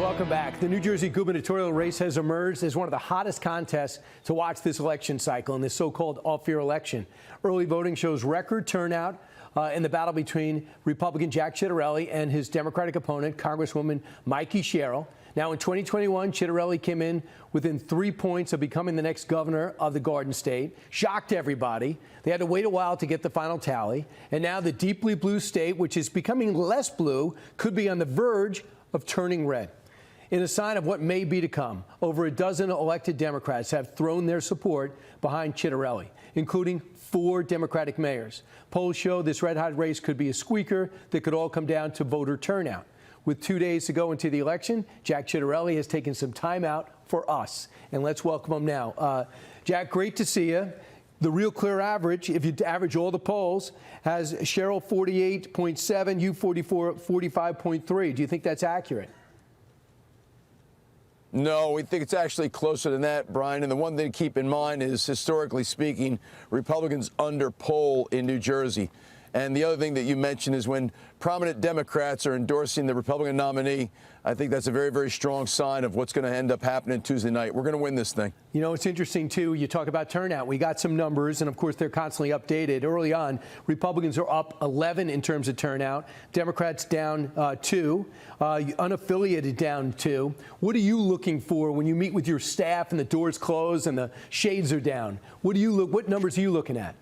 Welcome back. The New Jersey gubernatorial race has emerged as one of the hottest contests to watch this election cycle in this so-called off-year election. Early voting shows record turnout in the battle between Republican Jack Ciattarelli and his Democratic opponent, Congresswoman Mikey Sherrill. Now, in 2021, Ciattarelli came in within 3 points of becoming the next governor of the Garden State, shocked everybody. They had to wait a while to get the final tally. And now the deeply blue state, which is becoming less blue, could be on the verge of turning red. In a sign of what may be to come, over a dozen elected Democrats have thrown their support behind Ciattarelli, including 4 Democratic mayors. Polls show this red-hot race could be a squeaker that could all come down to voter turnout. With 2 days to go into the election, Jack Ciattarelli has taken some time out for us. And let's welcome him now. Jack, great to see you. The real clear average, if you average all the polls, has Sherrill 48.7, you 45.3. Do you think that's accurate? No, we think it's actually closer than that, Brian. And the one thing to keep in mind is, historically speaking, Republicans underpoll in New Jersey. And the other thing that you mentioned is when prominent Democrats are endorsing the Republican nominee, I think that's a very, very strong sign of what's going to end up happening Tuesday night. We're going to win this thing. You know, it's interesting, too. You talk about turnout. We got some numbers, and, of course, they're constantly updated. Early on, Republicans are up 11 in terms of turnout. Democrats down 2. Unaffiliated down 2. What are you looking for when you meet with your staff and the doors closed and the shades are down? What numbers are you looking at?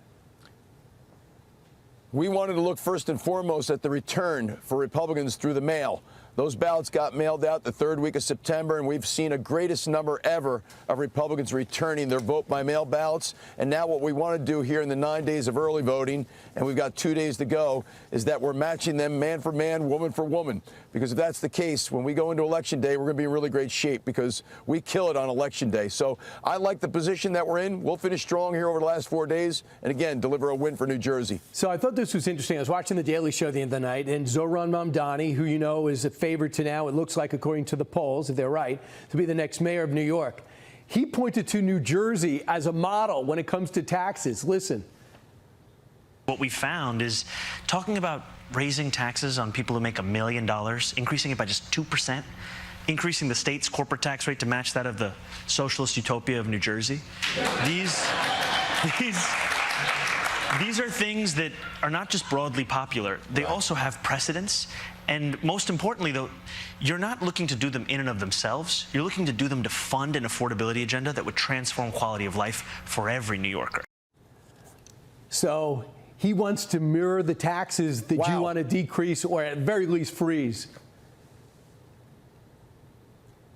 We wanted to look first and foremost at the return for Republicans through the mail. Those ballots got mailed out the 3rd week of September, and we've seen a greatest number ever of Republicans returning their vote-by-mail ballots. And now what we want to do here in the 9 days of early voting, and we've got 2 days to go, is that we're matching them man for man, woman for woman. Because if that's the case, when we go into Election Day, we're going to be in really great shape because we kill it on Election Day. So I like the position that we're in. We'll finish strong here over the last 4 days and, again, deliver a win for New Jersey. So I thought this was interesting. I was watching The Daily Show the end of the night, and Zohran Mamdani, who you know is a favorite to now, it looks like, according to the polls, if they're right, to be the next mayor of New York. He pointed to New Jersey as a model when it comes to taxes. Listen. What we found is talking about raising taxes on people who make $1 million, increasing it by just 2%, increasing the state's corporate tax rate to match that of the socialist utopia of New Jersey. These are things that are not just broadly popular. They also have precedence. And most importantly, though, you're not looking to do them in and of themselves. You're looking to do them to fund an affordability agenda that would transform quality of life for every New Yorker. So he wants to mirror the taxes that you want to decrease or at very least freeze.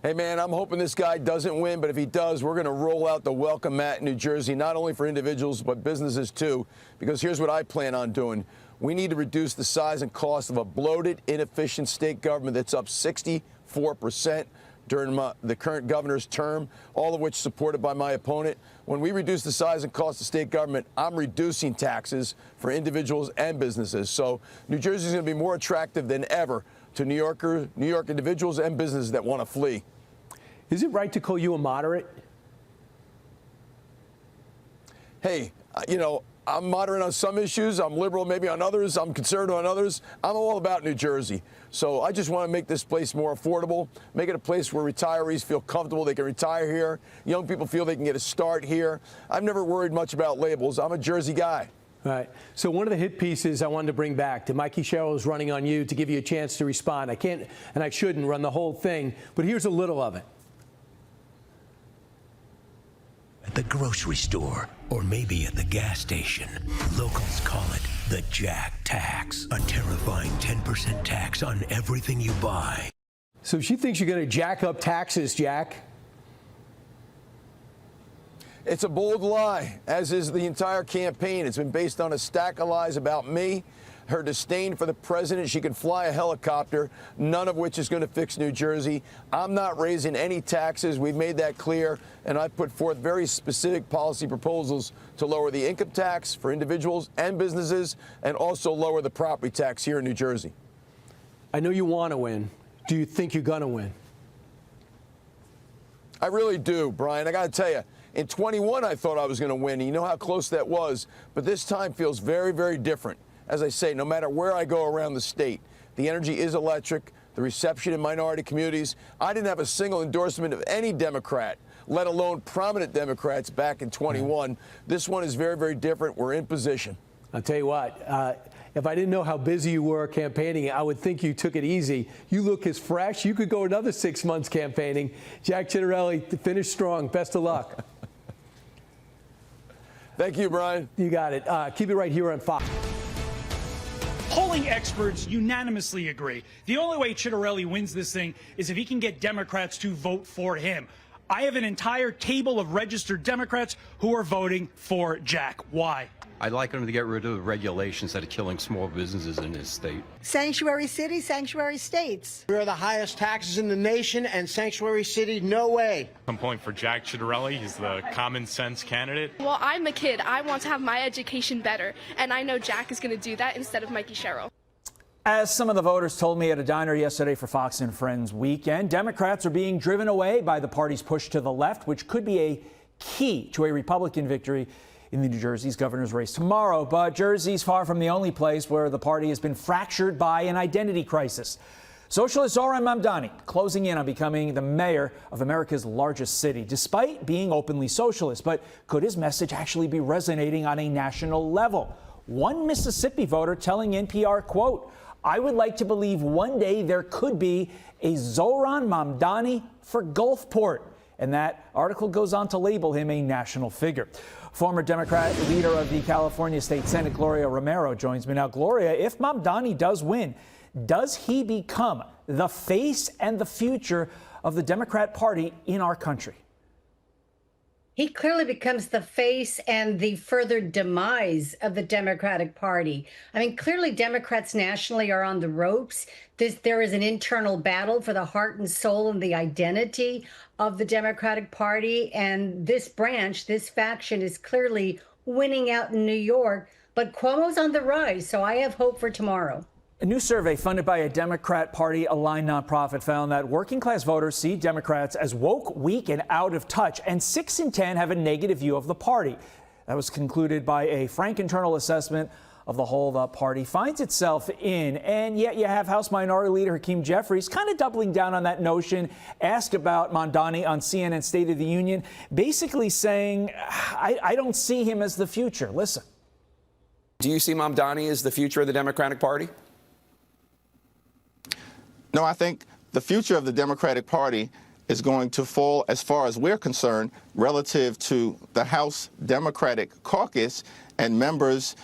Hey, man, I'm hoping this guy doesn't win, but if he does, we're going to roll out the welcome mat in New Jersey, not only for individuals, but businesses, too, because here's what I plan on doing. We need to reduce the size and cost of a bloated, inefficient state government that's up 64% during the current governor's term, all of which supported by my opponent. When we reduce the size and cost of state government, I'm reducing taxes for individuals and businesses. So New Jersey is going to be more attractive than ever to New York individuals and businesses that want to flee. Is it right to call you a moderate? Hey, you know, I'm moderate on some issues. I'm liberal maybe on others. I'm conservative on others. I'm all about New Jersey. So I just want to make this place more affordable, make it a place where retirees feel comfortable. They can retire here. Young people feel they can get a start here. I've never worried much about labels. I'm a Jersey guy. All right. So one of the hit pieces I wanted to bring back, that Mikey Sherrill is running on you to give you a chance to respond. I can't, and I shouldn't run the whole thing, but here's a little of it. At the grocery store, or maybe at the gas station, locals call it the Jack tax, a terrifying 10% tax on everything you buy. So she thinks you're going to jack up taxes, Jack. It's a bold lie, as is the entire campaign. It's been based on a stack of lies about me, her disdain for the president. She can fly a helicopter, none of which is going to fix New Jersey. I'm not raising any taxes. We've made that clear, and I've put forth very specific policy proposals to lower the income tax for individuals and businesses and also lower the property tax here in New Jersey. I know you want to win. Do you think you're going to win? I really do, Brian. I got to tell you, in 21, I thought I was going to win, and you know how close that was. But this time feels very, very different. As I say, no matter where I go around the state, the energy is electric. the reception in minority communities. I didn't have a single endorsement of any Democrat, let alone prominent Democrats, back in 21. This one is very, very different. We're in position. I'll tell you what, if I didn't know how busy you were campaigning, I would think you took it easy. You look as fresh. You could go another 6 months campaigning. Jack Ciattarelli, finish strong. Best of luck. Thank you, Brian. You got it. Keep it right here on Fox. Polling experts unanimously agree. The only way Ciattarelli wins this thing is if he can get Democrats to vote for him. I have an entire table of registered Democrats who are voting for Jack. Why? I'd like him to get rid of the regulations that are killing small businesses in his state. Sanctuary cities, sanctuary states. We are the highest taxes in the nation, and sanctuary city, no way. I'm pulling for Jack Ciattarelli. He's the common sense candidate. Well, I'm a kid. I want to have my education better, and I know Jack is going to do that instead of Mikey Sherrill. As some of the voters told me at a diner yesterday for Fox and Friends weekend, Democrats are being driven away by the party's push to the left, which could be a key to a Republican victory in the New Jersey's governor's race tomorrow. But Jersey's far from the only place where the party has been fractured by an identity crisis. Socialist Zohran Mamdani closing in on becoming the mayor of America's largest city, despite being openly socialist. But could his message actually be resonating on a national level? One Mississippi voter telling NPR, quote, "I would like to believe one day there could be a Zohran Mamdani for Gulfport." And that article goes on to label him a national figure. Former Democrat leader of the California State Senate, Gloria Romero, joins me now. Gloria, if Mamdani does win, does he become the face and the future of the Democrat Party in our country? He clearly becomes the face and the further demise of the Democratic Party. I mean, clearly Democrats nationally are on the ropes. There is an internal battle for the heart and soul and the identity of the Democratic Party. And this branch, this faction is clearly winning out in New York. But Cuomo's on the rise, so I have hope for tomorrow. A new survey funded by a Democrat Party-aligned nonprofit found that working-class voters see Democrats as woke, weak, and out of touch, and 6 in 10 have a negative view of the party. That was concluded by a frank internal assessment of the hole the party finds itself in. And yet you have House Minority Leader Hakeem Jeffries kind of doubling down on that notion, asked about Mamdani on CNN State of the Union, basically saying, I don't see him as the future. Listen. Do you see Mamdani as the future of the Democratic Party? No, I think the future of the Democratic Party is going to fall, as far as we're concerned, relative to the House Democratic Caucus and members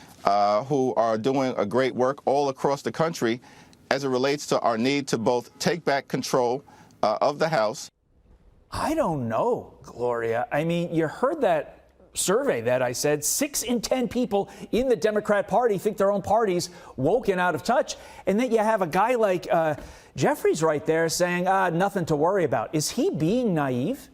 who are doing a great work all across the country as it relates to our need to both take back control of the House. I don't know, Gloria. I mean, you heard that survey that I said 6 in 10 people in the Democrat Party think their own party's woke and out of touch. And then you have a guy like Jeffries right there saying, nothing to worry about. Is he being naive?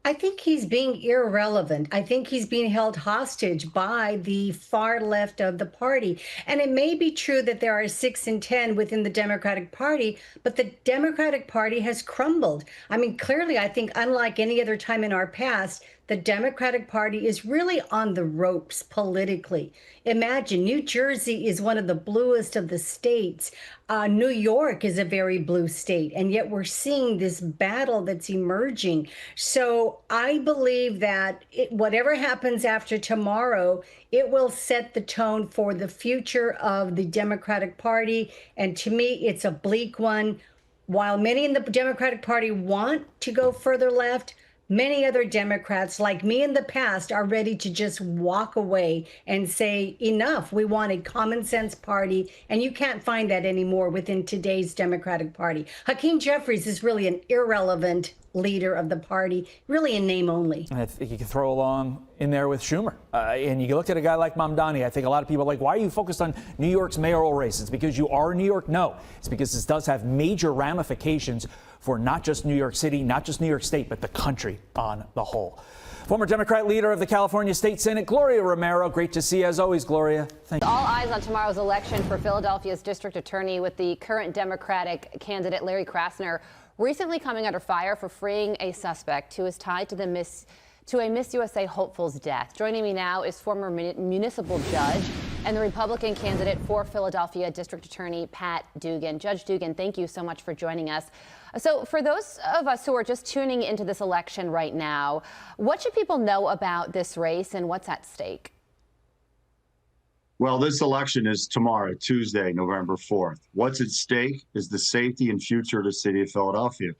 I think he's being irrelevant. I think he's being held hostage by the far left of the party. And it may be true that there are 6 in 10 within the Democratic Party, but the Democratic Party has crumbled. I mean, clearly, I think unlike any other time in our past, the Democratic Party is really on the ropes politically. Imagine New Jersey is one of the bluest of the states. New York is a very blue state, and yet we're seeing this battle that's emerging. So I believe that whatever happens after tomorrow, it will set the tone for the future of the Democratic Party. And to me, it's a bleak one. While many in the Democratic Party want to go further left, many other Democrats, like me in the past, are ready to just walk away and say, enough, we want a common sense party. And you can't find that anymore within today's Democratic Party. Hakeem Jeffries is really an irrelevant leader of the party, really in name only. I think you can throw along in there with Schumer. And you look at a guy like Mamdani, I think a lot of people are like, why are you focused on New York's mayoral race? It's because you are New York? No, it's because this does have major ramifications for not just New York City, not just New York State, but the country on the whole. Former Democrat leader of the California State Senate, Gloria Romero. Great to see you as always, Gloria. Thank you. All eyes on tomorrow's election for Philadelphia's district attorney, with the current Democratic candidate Larry Krasner recently coming under fire for freeing a suspect who is tied to a Miss USA hopeful's death. Joining me now is former municipal judge and the Republican candidate for Philadelphia District Attorney Pat Dugan. Judge Dugan, thank you so much for joining us. So for those of us who are just tuning into this election right now, what should people know about this race and what's at stake? Well, this election is tomorrow, Tuesday, November 4th. What's at stake is the safety and future of the city of Philadelphia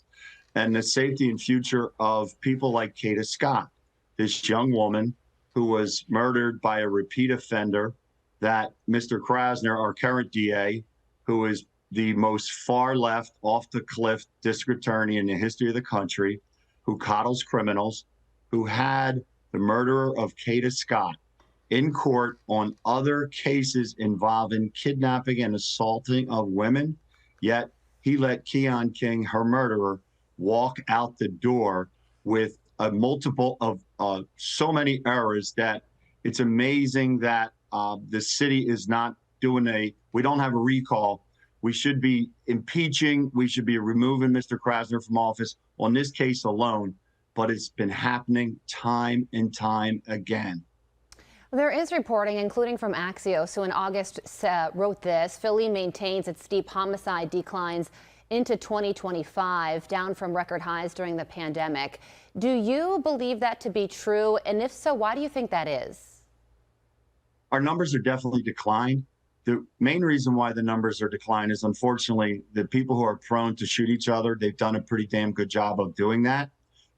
and the safety and future of people like Kata Scott, this young woman who was murdered by a repeat offender that Mr. Krasner, our current DA, who is the most far left, off the cliff district attorney in the history of the country, who coddles criminals, who had the murderer of Kata Scott in court on other cases involving kidnapping and assaulting of women, yet he let Keon King, her murderer, walk out the door with a multiple of so many errors that it's amazing that the city is not doing we don't have a recall. We should be impeaching, we should be removing Mr. Krasner from office on this case alone, but it's been happening time and time again. There is reporting, including from Axios, who in August wrote this: Philly maintains its steep homicide declines into 2025, down from record highs during the pandemic. Do you believe that to be true? And if so, why do you think that is? Our numbers are definitely declined. The main reason why the numbers are declined is, unfortunately, the people who are prone to shoot each other, they've done a pretty damn good job of doing that.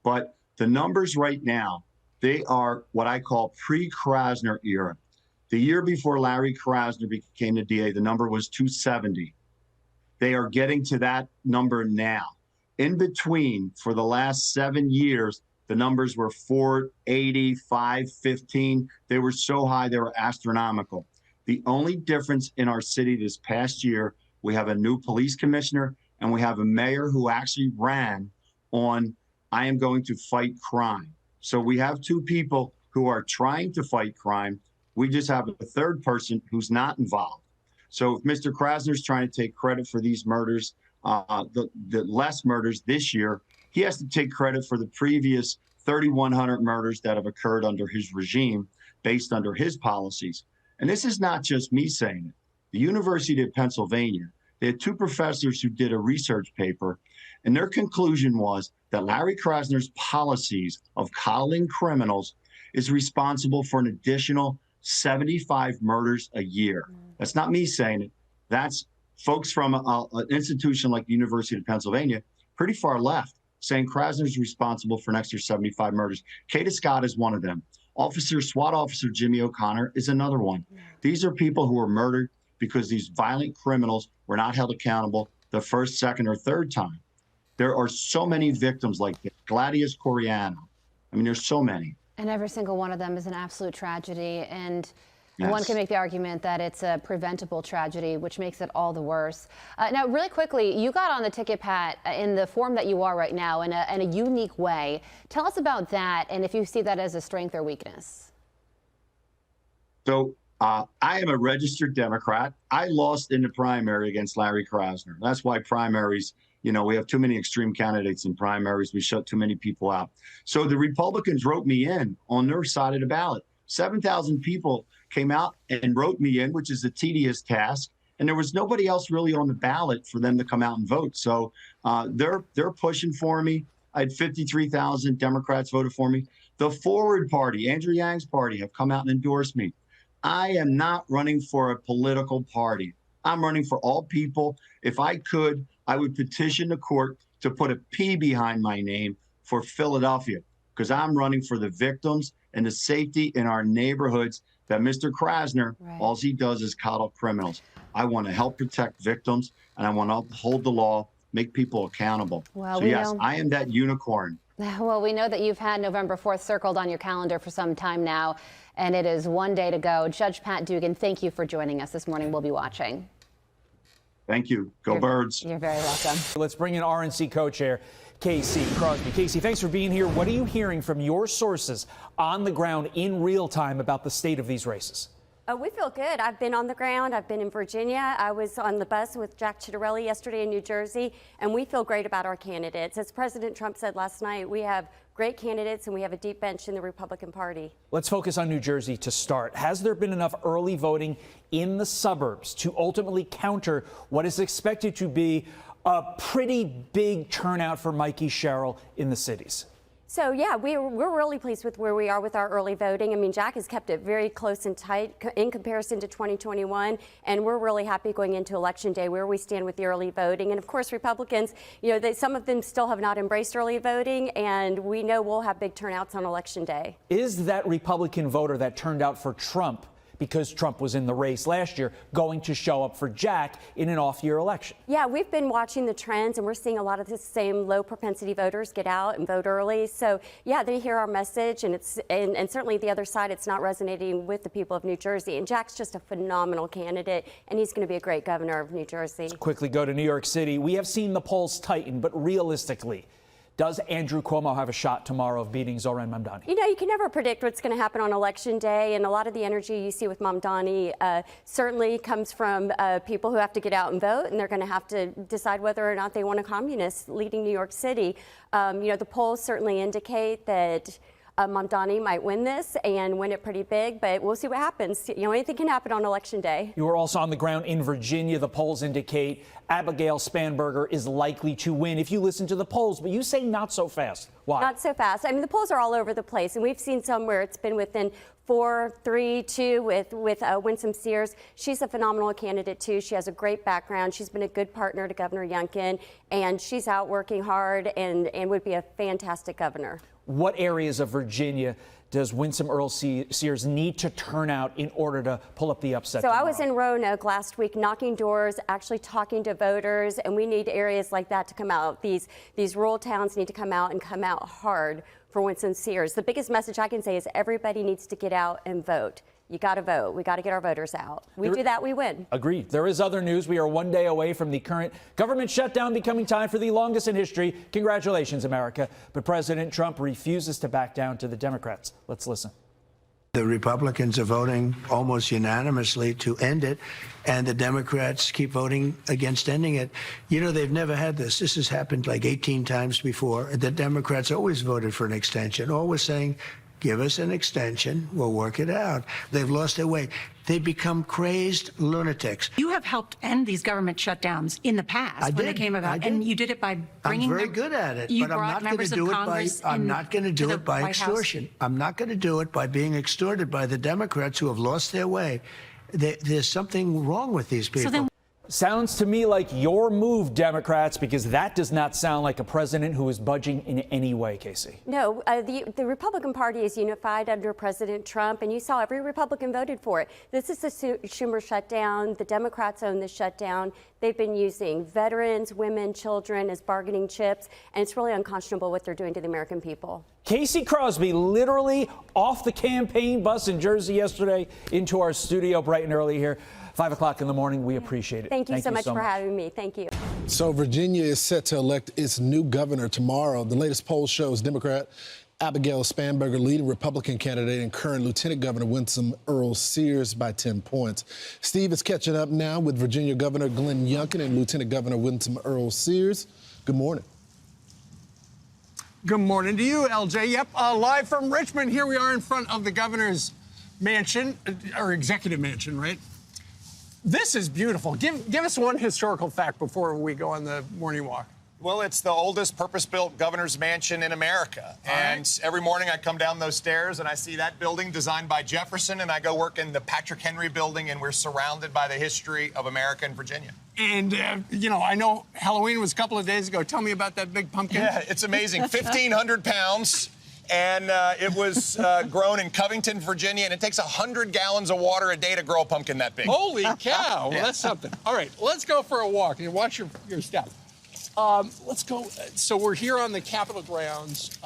But the numbers right now, they are what I call pre-Krasner era. The year before Larry Krasner became the DA, the number was 270. They are getting to that number now. In between, for the last 7 years, the numbers were 480, 515. They were so high, they were astronomical. The only difference in our city this past year, we have a new police commissioner and we have a mayor who actually ran on, I am going to fight crime. So we have two people who are trying to fight crime. We just have a third person who's not involved. So if Mr. Krasner's trying to take credit for these murders, the less murders this year, he has to take credit for the previous 3,100 murders that have occurred under his regime, based under his policies. And this is not just me saying it. The University of Pennsylvania, they had two professors who did a research paper, and their conclusion was that Larry Krasner's policies of coddling criminals is responsible for an additional 75 murders a year. That's not me saying it. That's folks from an institution like the University of Pennsylvania, pretty far left, saying Krasner's responsible for an extra 75 murders. Kata Scott is one of them. SWAT officer Jimmy O'Connor is another one. These are people who were murdered because these violent criminals were not held accountable the first, second, or third time. There are so many victims like this. Gladius Coriano. I mean, there's so many. And every single one of them is an absolute tragedy. And Yes. one can make the argument that it's a preventable tragedy, which makes it all the worse. Now, really quickly, you got on the ticket, Pat, in the form that you are right now in a unique way. Tell us about that and if you see that as a strength or weakness. So I am a registered Democrat. I lost in the primary against Larry Krasner. That's why primaries, you know, we have too many extreme candidates in primaries. We shut too many people out. So the Republicans wrote me in on their side of the ballot. 7,000 people came out and wrote me in, which is a tedious task. And there was nobody else really on the ballot for them to come out and vote. So they're pushing for me. I had 53,000 Democrats voted for me. The Forward Party, Andrew Yang's party, have come out and endorsed me. I am not running for a political party. I'm running for all people. If I could, I would petition the court to put a P behind my name for Philadelphia, because I'm running for the victims and the safety in our neighborhoods that Mr. Krasner, all he does is coddle criminals. I want to help protect victims, and I want to uphold the law, make people accountable. Well, so yes, I am that unicorn. Well, we know that you've had November 4th circled on your calendar for some time now, and it is one day to go. Judge Pat Dugan, thank you for joining us this morning. We'll be watching. Thank you. Go Birds. You're very welcome. Let's bring in RNC co-chair Casey Crosby. Casey, thanks for being here. What are you hearing from your sources on the ground in real time about the state of these races? We feel good. I've been on the ground. I've been in Virginia. I was on the bus with Jack Ciattarelli yesterday in New Jersey, and we feel great about our candidates. As President Trump said last night, we have great candidates and we have a deep bench in the Republican Party. Let's focus on New Jersey to start. Has there been enough early voting in the suburbs to ultimately counter what is expected to be a pretty big turnout for Mikey Sherrill in the cities? So, yeah, we're really pleased with where we are with our early voting. I mean, Jack has kept it very close and tight in comparison to 2021, and we're really happy going into Election Day where we stand with the early voting. And, of course, Republicans, you know, some of them still have not embraced early voting, and we know we'll have big turnouts on Election Day. Is that Republican voter that turned out for Trump because Trump was in the race last year going to show up for Jack in an off-year election? Yeah, we've been watching the trends, and we're seeing a lot of the same low-propensity voters get out and vote early. So, yeah, they hear our message, and and certainly the other side, it's not resonating with the people of New Jersey. And Jack's just a phenomenal candidate, and he's going to be a great governor of New Jersey. Let's quickly go to New York City. We have seen the polls tighten, but realistically, does Andrew Cuomo have a shot tomorrow of beating Zohran Mamdani? You know, you can never predict what's going to happen on Election Day, and a lot of the energy you see with Mamdani certainly comes from people who have to get out and vote, and they're going to have to decide whether or not they want a communist leading New York City. You know, the polls certainly indicate that Mamdani might win this and win it pretty big, but we'll see what happens. You know, anything can happen on Election Day. You were also on the ground in Virginia. The polls indicate Abigail Spanberger is likely to win if you listen to the polls, but you say not so fast. Why? Not so fast. I mean, the polls are all over the place, and we've seen some where it's been within 4, 3, 2 with Winsome Sears. She's a phenomenal candidate, too. She has a great background. She's been a good partner to Governor Youngkin, and she's out working hard and would be a fantastic governor. What areas of Virginia does Winsome Earl Sears need to turn out in order to pull up the upset? So tomorrow? I was in Roanoke last week knocking doors, actually talking to voters, and we need areas like that to come out. These rural towns need to come out and come out hard for Winsome Sears. The biggest message I can say is everybody needs to get out and vote. You got to vote. We got to get our voters out. We do that, we win. Agreed. There is other news. We are one day away from the current government shutdown becoming time for the longest in history. Congratulations, America. But President Trump refuses to back down to the Democrats. Let's listen. The Republicans are voting almost unanimously to end it, and the Democrats keep voting against ending it. You know, they've never had this. This has happened like 18 times before. The Democrats always voted for an extension, always saying, give us an extension, we'll work it out. They've lost their way. They become crazed lunatics. You have helped end these government shutdowns in the past when they came about, and you did it by bringing. I'm very good at it, you but I'm not going to do it by. I'm not going to do it by extortion. I'm not going to do it by being extorted by the Democrats who have lost their way. There's something wrong with these people. So then, sounds to me like your move, Democrats, because that does not sound like a president who is budging in any way, Casey. No, the Republican Party is unified under President Trump, and you saw every Republican voted for it. This is the Schumer shutdown. The Democrats own the shutdown. They've been using veterans, women, children as bargaining chips, and it's really unconscionable what they're doing to the American people. Casey Crosby literally off the campaign bus in Jersey yesterday into our studio bright and early here. 5 o'clock in the morning. We appreciate it. Thank you so much for having me. Thank you. So Virginia is set to elect its new governor tomorrow. The latest poll shows Democrat Abigail Spanberger leading Republican candidate and current Lieutenant Governor Winsome Earl Sears by 10 points. Steve is catching up now with Virginia Governor Glenn Youngkin and Lieutenant Governor Winsome Earl Sears. Good morning. Good morning to you, LJ. Yep, live from Richmond. Here we are in front of the governor's mansion, or executive mansion, right? This is beautiful. Give us one historical fact before we go on the morning walk. Well, it's the oldest purpose-built governor's mansion in America. And every morning I come down those stairs and I see that building designed by Jefferson, and I go work in the Patrick Henry building, and we're surrounded by the history of America and Virginia. And, you know, I know Halloween was a couple of days ago. Tell me about that big pumpkin. Yeah, it's amazing. 1,500 pounds. And it was grown in Covington, Virginia, and it takes 100 gallons of water a day to grow a pumpkin that big. Holy cow. Well, that's something. All right, let's go for a walk. And watch your step. Let's go. So we're here on the Capitol grounds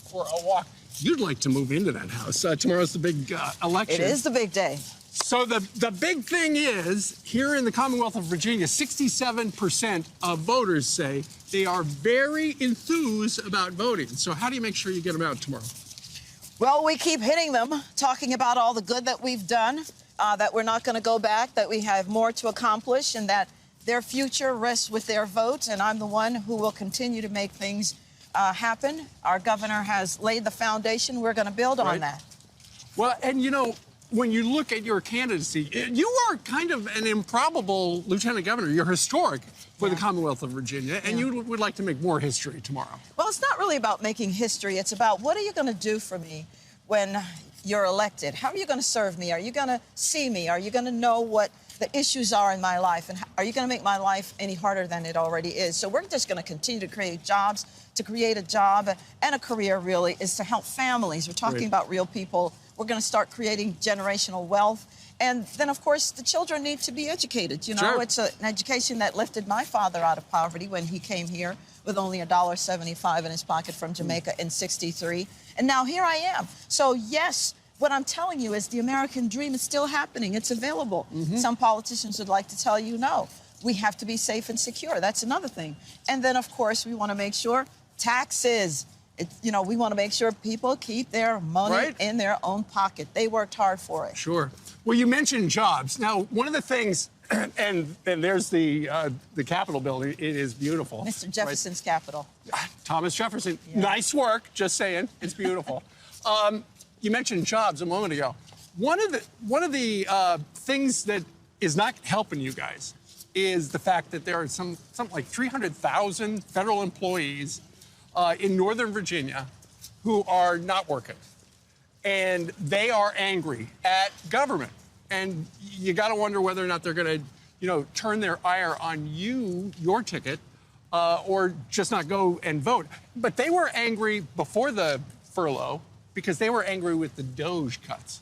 for a walk. You'd like to move into that house. Tomorrow's the big election. It is the big day. So the big thing is, here in the Commonwealth of Virginia, 67% of voters say they are very enthused about voting. So how do you make sure you get them out tomorrow? Well, we keep hitting them, talking about all the good that we've done, that we're not going to go back, that we have more to accomplish, and that their future rests with their vote. And I'm the one who will continue to make things happen. Our governor has laid the foundation. We're going to build on that. Well, and you know, when you look at your candidacy, you are kind of an improbable lieutenant governor. You're historic for the Commonwealth of Virginia, and you would like to make more history tomorrow. Well, it's not really about making history. It's about what are you going to do for me when you're elected? How are you going to serve me? Are you going to see me? Are you going to know what the issues are in my life? And are you going to make my life any harder than it already is? So we're just going to continue to create jobs. To create a job and a career, really, is to help families. We're talking about real people. We're going to start creating generational wealth. And then, of course, the children need to be educated. You know, it's an education that lifted my father out of poverty when he came here with only $1.75 in his pocket from Jamaica in '63. And now here I am. So, yes, what I'm telling you is the American dream is still happening. It's available. Some politicians would like to tell you no. We have to be safe and secure. That's another thing. And then, of course, we want to make sure taxes. You know, we want to make sure people keep their money in their own pocket. They worked hard for it. Sure. Well, you mentioned jobs. Now, one of the things, and there's the Capitol building. It is beautiful. Mr. Jefferson's Capitol. Thomas Jefferson. Yeah. Nice work. Just saying. It's beautiful. You mentioned jobs a moment ago. One of the things that is not helping you guys is the fact that there are something like 300,000 federal employees in Northern Virginia who are not working. And they are angry at government. And you got to wonder whether or not they're going to, you know, turn their ire on you, your ticket, or just not go and vote. But they were angry before the furlough because they were angry with the DOGE cuts.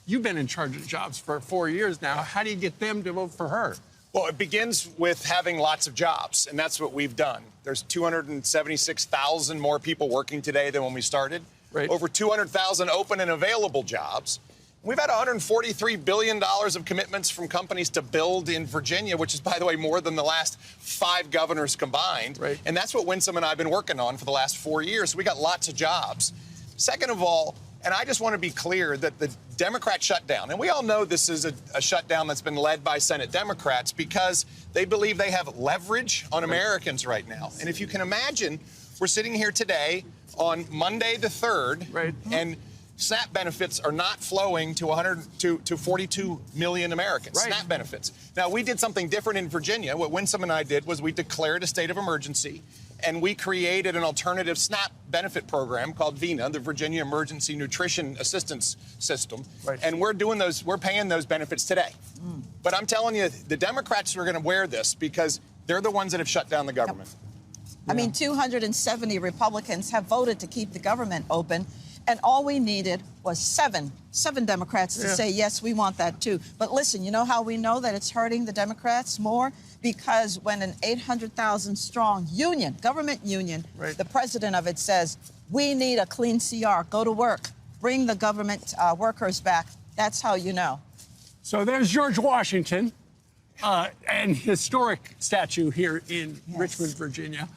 You've been in charge of jobs for 4 years now. How do you get them to vote for her? Well, it begins with having lots of jobs, and that's what we've done. There's 276,000 more people working today than when we started. Over 200,000 open and available jobs. We've had $143 billion of commitments from companies to build in Virginia, which is, by the way, more than the last 5 governors combined. And that's what Winsome and I have been working on for the last 4 years. So we got lots of jobs. Second of all, and I just want to be clear that the Democrat shutdown, and we all know this is a shutdown that's been led by Senate Democrats because they believe they have leverage on Americans right now. And if you can imagine, we're sitting here today on Monday the 3rd, and SNAP benefits are not flowing to 42 million Americans. SNAP benefits. Now, we did something different in Virginia. What Winsome and I did was we declared a state of emergency, and we created an alternative SNAP benefit program called VINA, the Virginia Emergency Nutrition Assistance System. And we're paying those benefits today. But I'm telling you, the Democrats are going to wear this because they're the ones that have shut down the government. I mean, 270 Republicans have voted to keep the government open. And all we needed was seven Democrats to say, yes, we want that too. But listen, you know how we know that it's hurting the Democrats more? Because when an 800,000 strong union, government union, the president of it says, we need a clean CR, go to work, bring the government workers back. That's how you know. So there's George Washington, an historic statue here in Richmond, Virginia.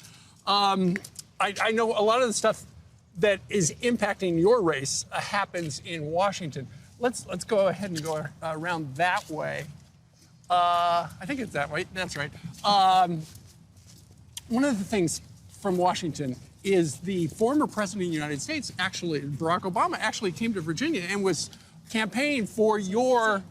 I know a lot of the stuff that is impacting your race happens in Washington. Let's go ahead and go around that way. I think it's that way. That's right. One of the things from Washington is the former president of the United States, actually, Barack Obama, actually came to Virginia and was campaigning for your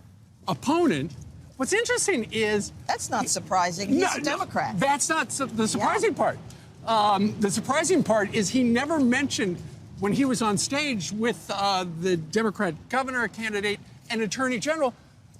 opponent. What's interesting is... That's not surprising. He's a Democrat. That's not the surprising part. The surprising part is he never mentioned, when he was on stage with the Democrat governor candidate and attorney general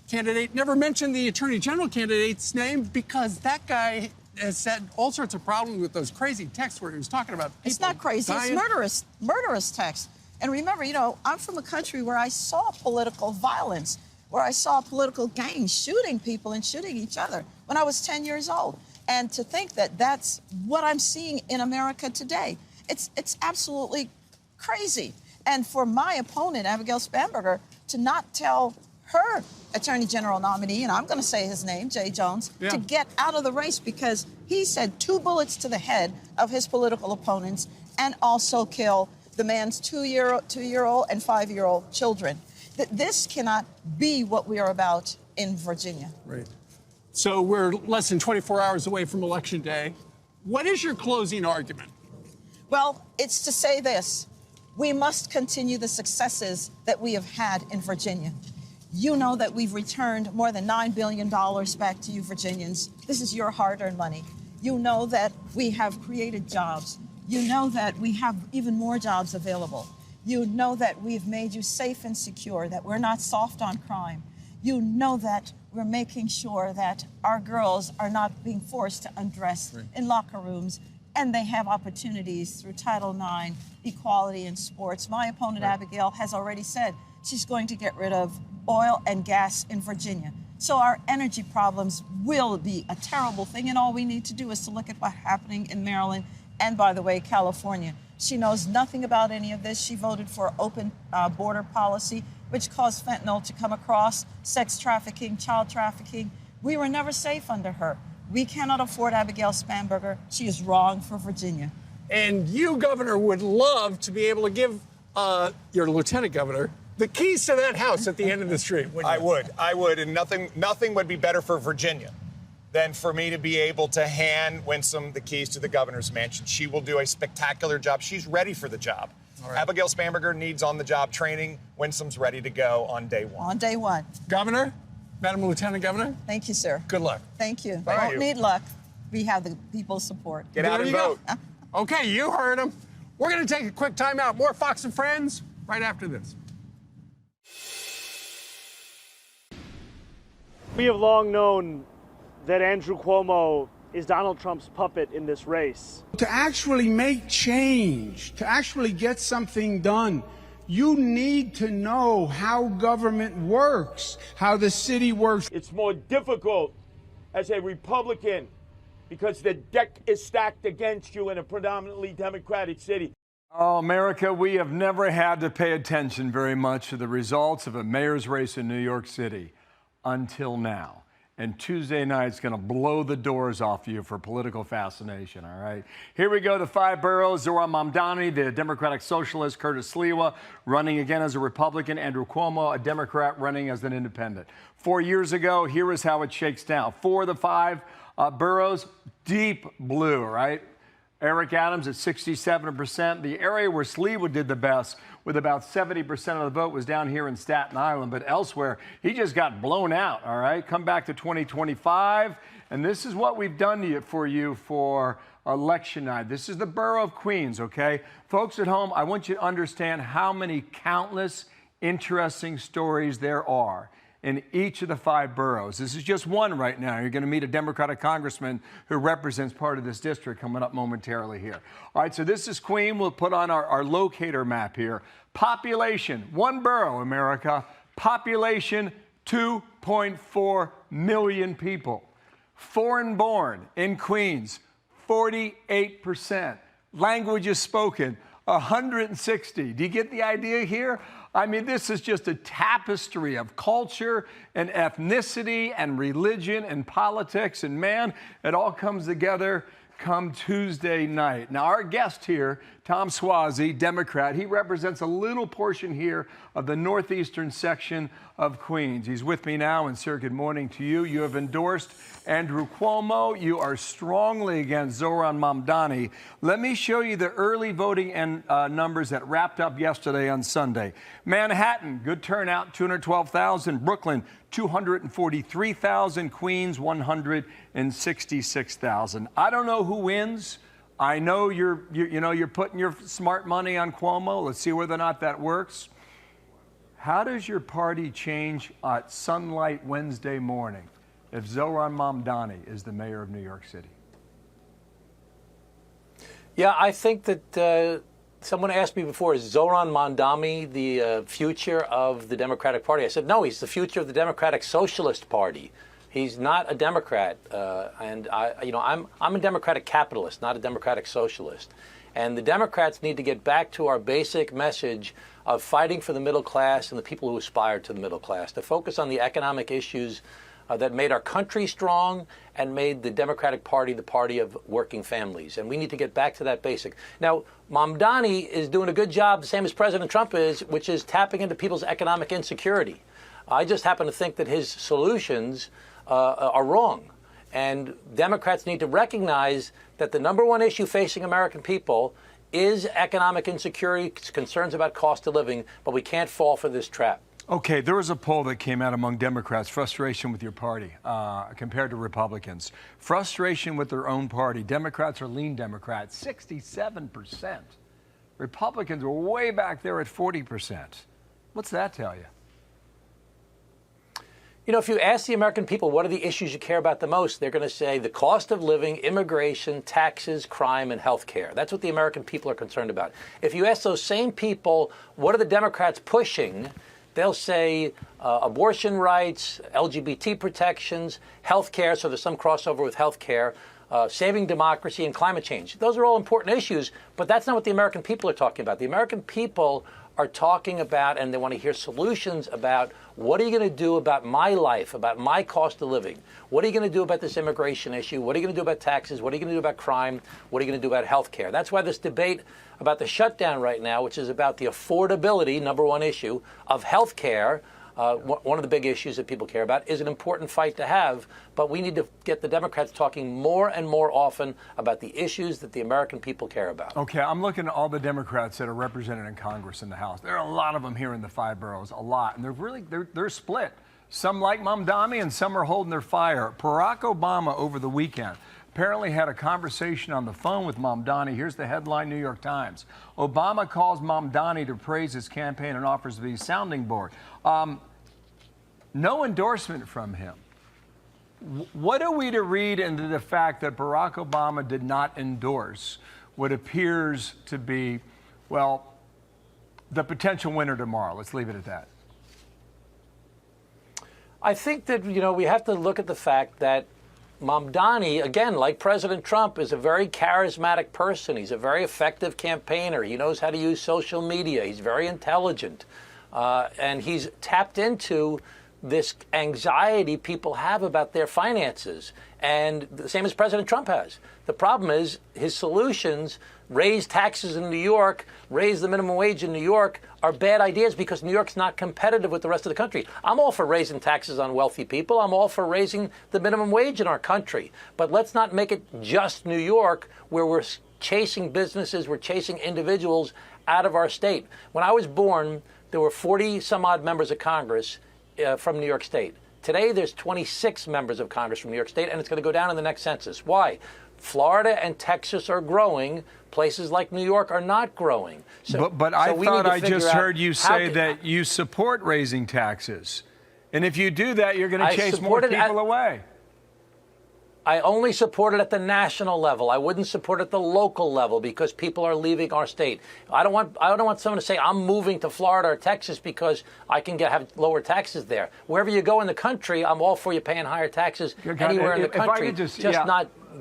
candidate, never mentioned the attorney general candidate's name because that guy has said all sorts of problems with those crazy texts where he was talking about people. It's not crazy. dying. It's murderous texts. And remember, you know, I'm from a country where I saw political violence, where I saw political gangs shooting people and shooting each other when I was 10 years old. And to think that that's what I'm seeing in America today, it's absolutely crazy. And for my opponent, Abigail Spanberger, to not tell her attorney general nominee, and I'm going to say his name, Jay Jones, to get out of the race because he said 2 bullets to the head of his political opponents and also kill the man's 2-year-old and 5-year-old children. This cannot be what we are about in Virginia. Right. So we're less than 24 hours away from Election Day. What is your closing argument? Well, it's to say this. We must continue the successes that we have had in Virginia. You know that we've returned more than $9 billion back to you, Virginians. This is your hard-earned money. You know that we have created jobs. You know that we have even more jobs available. You know that we've made you safe and secure, that we're not soft on crime. You know that we're making sure that our girls are not being forced to undress in locker rooms, and they have opportunities through Title IX, equality in sports. My opponent, Abigail, has already said she's going to get rid of oil and gas in Virginia. So our energy problems will be a terrible thing, and all we need to do is to look at what's happening in Maryland and, by the way, California. She knows nothing about any of this. She voted for open border policy, which caused fentanyl to come across, sex trafficking, child trafficking. We were never safe under her. We cannot afford Abigail Spanberger. She is wrong for Virginia. And you, Governor, would love to be able to give your lieutenant governor the keys to that house at the end of the street. I would, and nothing would be better for Virginia than for me to be able to hand Winsome the keys to the governor's mansion. She will do a spectacular job. She's ready for the job. Right. Abigail Spanberger needs on-the-job training. Winsome's ready to go on day one. On day one. Governor, Madam Lieutenant Governor. Thank you, sir. Good luck. Thank you. Thank Don't you. need luck. We have the people's support. Get out and vote. Okay, you heard him. We're going to take a quick time out. More Fox and Friends right after this. We have long known that Andrew Cuomo is Donald Trump's puppet in this race. To actually make change, to actually get something done, you need to know how government works, how the city works. It's more difficult as a Republican because the deck is stacked against you in a predominantly Democratic city. Oh, America, we have never had to pay attention very much to the results of a mayor's race in New York City until now. And Tuesday night's going to blow the doors off you for political fascination, all right? Here we go, the 5 boroughs. Zohran Mamdani, the Democratic Socialist, Curtis Sliwa, running again as a Republican, Andrew Cuomo, a Democrat, running as an independent. 4 years ago, here is how it shakes down. 4 of the 5 boroughs, deep blue, right? Eric Adams at 67%. The area where Sliwa did the best with about 70% of the vote was down here in Staten Island, but elsewhere, he just got blown out, all right? Come back to 2025, and this is what we've done for you for election night. This is the borough of Queens, okay? Folks at home, I want you to understand how many countless interesting stories there are in each of the 5 boroughs. This is just one right now. You're going to meet a Democratic congressman who represents part of this district coming up momentarily here. All right, so this is Queen. We'll put on our locator map here. Population, 1 borough, America. Population, 2.4 million people. Foreign born in Queens, 48%. Languages spoken, 160. Do you get the idea here? I mean, this is just a tapestry of culture and ethnicity and religion and politics. And man, it all comes together come Tuesday night. Now, our guest here, Tom Suozzi, Democrat, he represents a little portion here of the northeastern section of Queens. He's with me now, and sir, good morning to you. You have endorsed Andrew Cuomo. You are strongly against Zohran Mamdani. Let me show you the early voting and numbers that wrapped up yesterday on Sunday. Manhattan, good turnout, 212,000. Brooklyn, 243,000. Queens, 166,000. I don't know who wins. I know you're putting your smart money on Cuomo. Let's see whether or not that works. How does your party change at sunlight Wednesday morning if Zohran Mamdani is the mayor of New York City? Yeah, I think that someone asked me before, is Zohran Mamdani the future of the Democratic Party? I said, no, he's the future of the Democratic Socialist Party. He's not a Democrat, and I'm a Democratic capitalist, not a Democratic socialist. And the Democrats need to get back to our basic message of fighting for the middle class and the people who aspire to the middle class, to focus on the economic issues that made our country strong and made the Democratic Party the party of working families. And we need to get back to that basic. Now, Mamdani is doing a good job, the same as President Trump is, which is tapping into people's economic insecurity. I just happen to think that his solutions are wrong. And Democrats need to recognize that the number one issue facing American people is economic insecurity, concerns about cost of living, but we can't fall for this trap. Okay, there was a poll that came out among Democrats, frustration with your party compared to Republicans. Frustration with their own party. Democrats are lean Democrats, 67%. Republicans are way back there at 40%. What's that tell you? You know, if you ask the American people what are the issues you care about the most, they're going to say the cost of living, immigration, taxes, crime, and health care. That's what the American people are concerned about. If you ask those same people what are the Democrats pushing, they'll say abortion rights, LGBT protections, health care, so there's some crossover with health care, saving democracy, and climate change. Those are all important issues, but that's not what the American people are talking about. The American people are talking about, and they want to hear solutions about, what are you going to do about my life, about my cost of living? What are you going to do about this immigration issue? What are you going to do about taxes? What are you going to do about crime? What are you going to do about health care? That's why this debate about the shutdown right now, which is about the affordability, number one issue, of health care, one of the big issues that people care about, is an important fight to have. But we need to get the Democrats talking more and more often about the issues that the American people care about. Okay, I'm looking at all the Democrats that are represented in Congress and the House. There are a lot of them here in the 5 boroughs, a lot. And they're split. Some like Mamdani and some are holding their fire. Barack Obama over the weekend apparently had a conversation on the phone with Mamdani. Here's the headline, New York Times. Obama calls Mamdani to praise his campaign and offers to be sounding board. No endorsement from him. What are we to read into the fact that Barack Obama did not endorse what appears to be, well, the potential winner tomorrow? Let's leave it at that. I think that, you know, we have to look at the fact that Mamdani, again, like President Trump, is a very charismatic person. He's a very effective campaigner. He knows how to use social media. He's very intelligent. And he's tapped into this anxiety people have about their finances, and the same as President Trump has. The problem is his solutions, raise taxes in New York, raise the minimum wage in New York, are bad ideas because New York's not competitive with the rest of the country. I'm all for raising taxes on wealthy people. I'm all for raising the minimum wage in our country. But let's not make it just New York, where we're chasing businesses, we're chasing individuals out of our state. When I was born, there were 40 some odd members of Congress from New York State. Today, there's 26 members of Congress from New York State, and it's going to go down in the next census. Why? Florida and Texas are growing. Places like New York are not growing. But I thought I just heard you say that you support raising taxes. And if you do that, you're going to chase more people away. I only support it at the national level. I wouldn't support it at the local level because people are leaving our state. I don't want someone to say I'm moving to Florida or Texas because I can have lower taxes there. Wherever you go in the country, I'm all for you paying higher taxes anywhere in the country.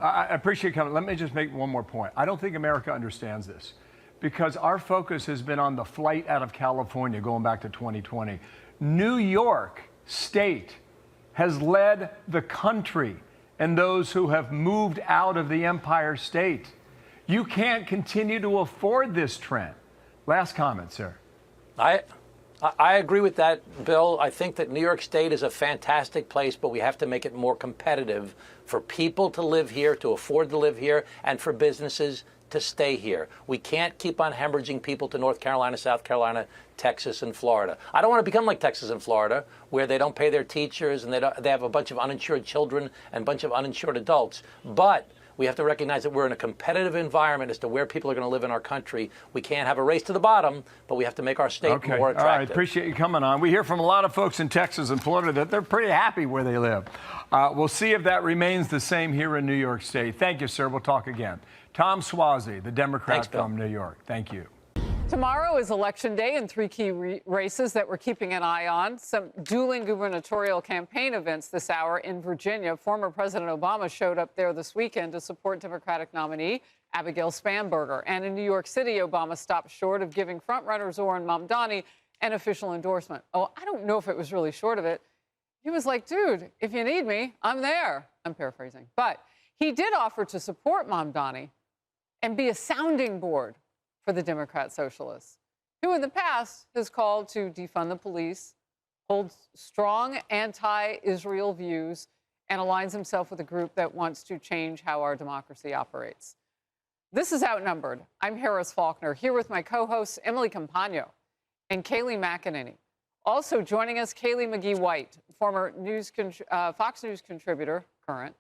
I appreciate you coming. Let me just make one more point. I don't think America understands this because our focus has been on the flight out of California going back to 2020. New York State has led the country and those who have moved out of the Empire State. You can't continue to afford this trend. Last comment, sir. I agree with that, Bill. I think that New York State is a fantastic place, but we have to make it more competitive for people to live here, to afford to live here, and for businesses to stay here. We can't keep on hemorrhaging people to North Carolina, South Carolina, Texas, and Florida. I don't want to become like Texas and Florida, where they don't pay their teachers and they have a bunch of uninsured children and a bunch of uninsured adults. But we have to recognize that we're in a competitive environment as to where people are going to live in our country. We can't have a race to the bottom, but we have to make our state more attractive. All right, appreciate you coming on. We hear from a lot of folks in Texas and Florida that they're pretty happy where they live. We'll see if that remains the same here in New York State. Thank you, sir. We'll talk again. Tom Suozzi, the Democrat from New York. Thank you. Tomorrow is Election Day and 3 key races that we're keeping an eye on. Some dueling gubernatorial campaign events this hour in Virginia. Former President Obama showed up there this weekend to support Democratic nominee Abigail Spanberger. And in New York City, Obama stopped short of giving frontrunner Zohran Mamdani an official endorsement. Oh, I don't know if it was really short of it. He was like, dude, if you need me, I'm there. I'm paraphrasing. But he did offer to support Mamdani and be a sounding board for the Democrat Socialists, who in the past has called to defund the police, holds strong anti-Israel views, and aligns himself with a group that wants to change how our democracy operates. This is Outnumbered. I'm Harris Faulkner, here with my co-hosts Emily Campagno and Kayleigh McEnany. Also joining us, Kayleigh McGee-White, former Fox News contributor, current,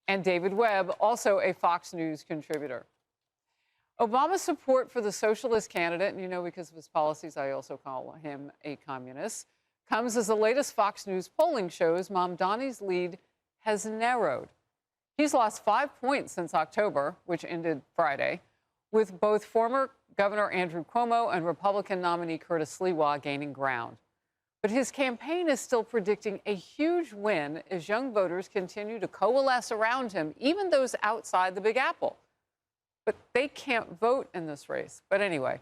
and David Webb, also a Fox News contributor. Obama's support for the socialist candidate, and you know because of his policies I also call him a communist, comes as the latest Fox News polling shows Mamdani's lead has narrowed. He's lost 5 points since October, which ended Friday, with both former Governor Andrew Cuomo and Republican nominee Curtis Sliwa gaining ground. But his campaign is still predicting a huge win as young voters continue to coalesce around him, even those outside the Big Apple. But they can't vote in this race. But anyway,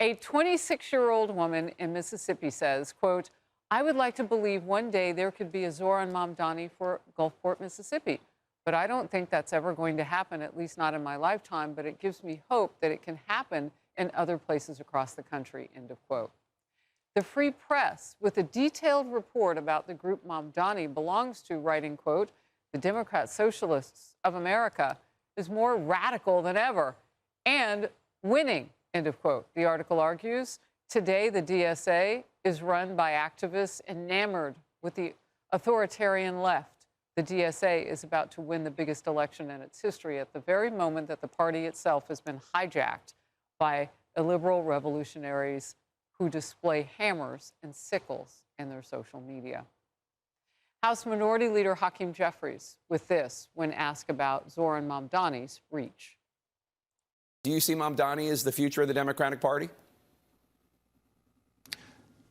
a 26-year-old woman in Mississippi says, quote, I would like to believe one day there could be a Zohran Mamdani for Gulfport, Mississippi. But I don't think that's ever going to happen, at least not in my lifetime. But it gives me hope that it can happen in other places across the country, end of quote. The Free Press, with a detailed report about the group Mamdani belongs to, writing, quote, the Democrat Socialists of America is more radical than ever and winning, end of quote. The article argues, today the DSA is run by activists enamored with the authoritarian left. The DSA is about to win the biggest election in its history at the very moment that the party itself has been hijacked by illiberal revolutionaries who display hammers and sickles in their social media. House Minority Leader Hakeem Jeffries with this when asked about Zohran Mamdani's reach. Do you see Mamdani as the future of the Democratic Party?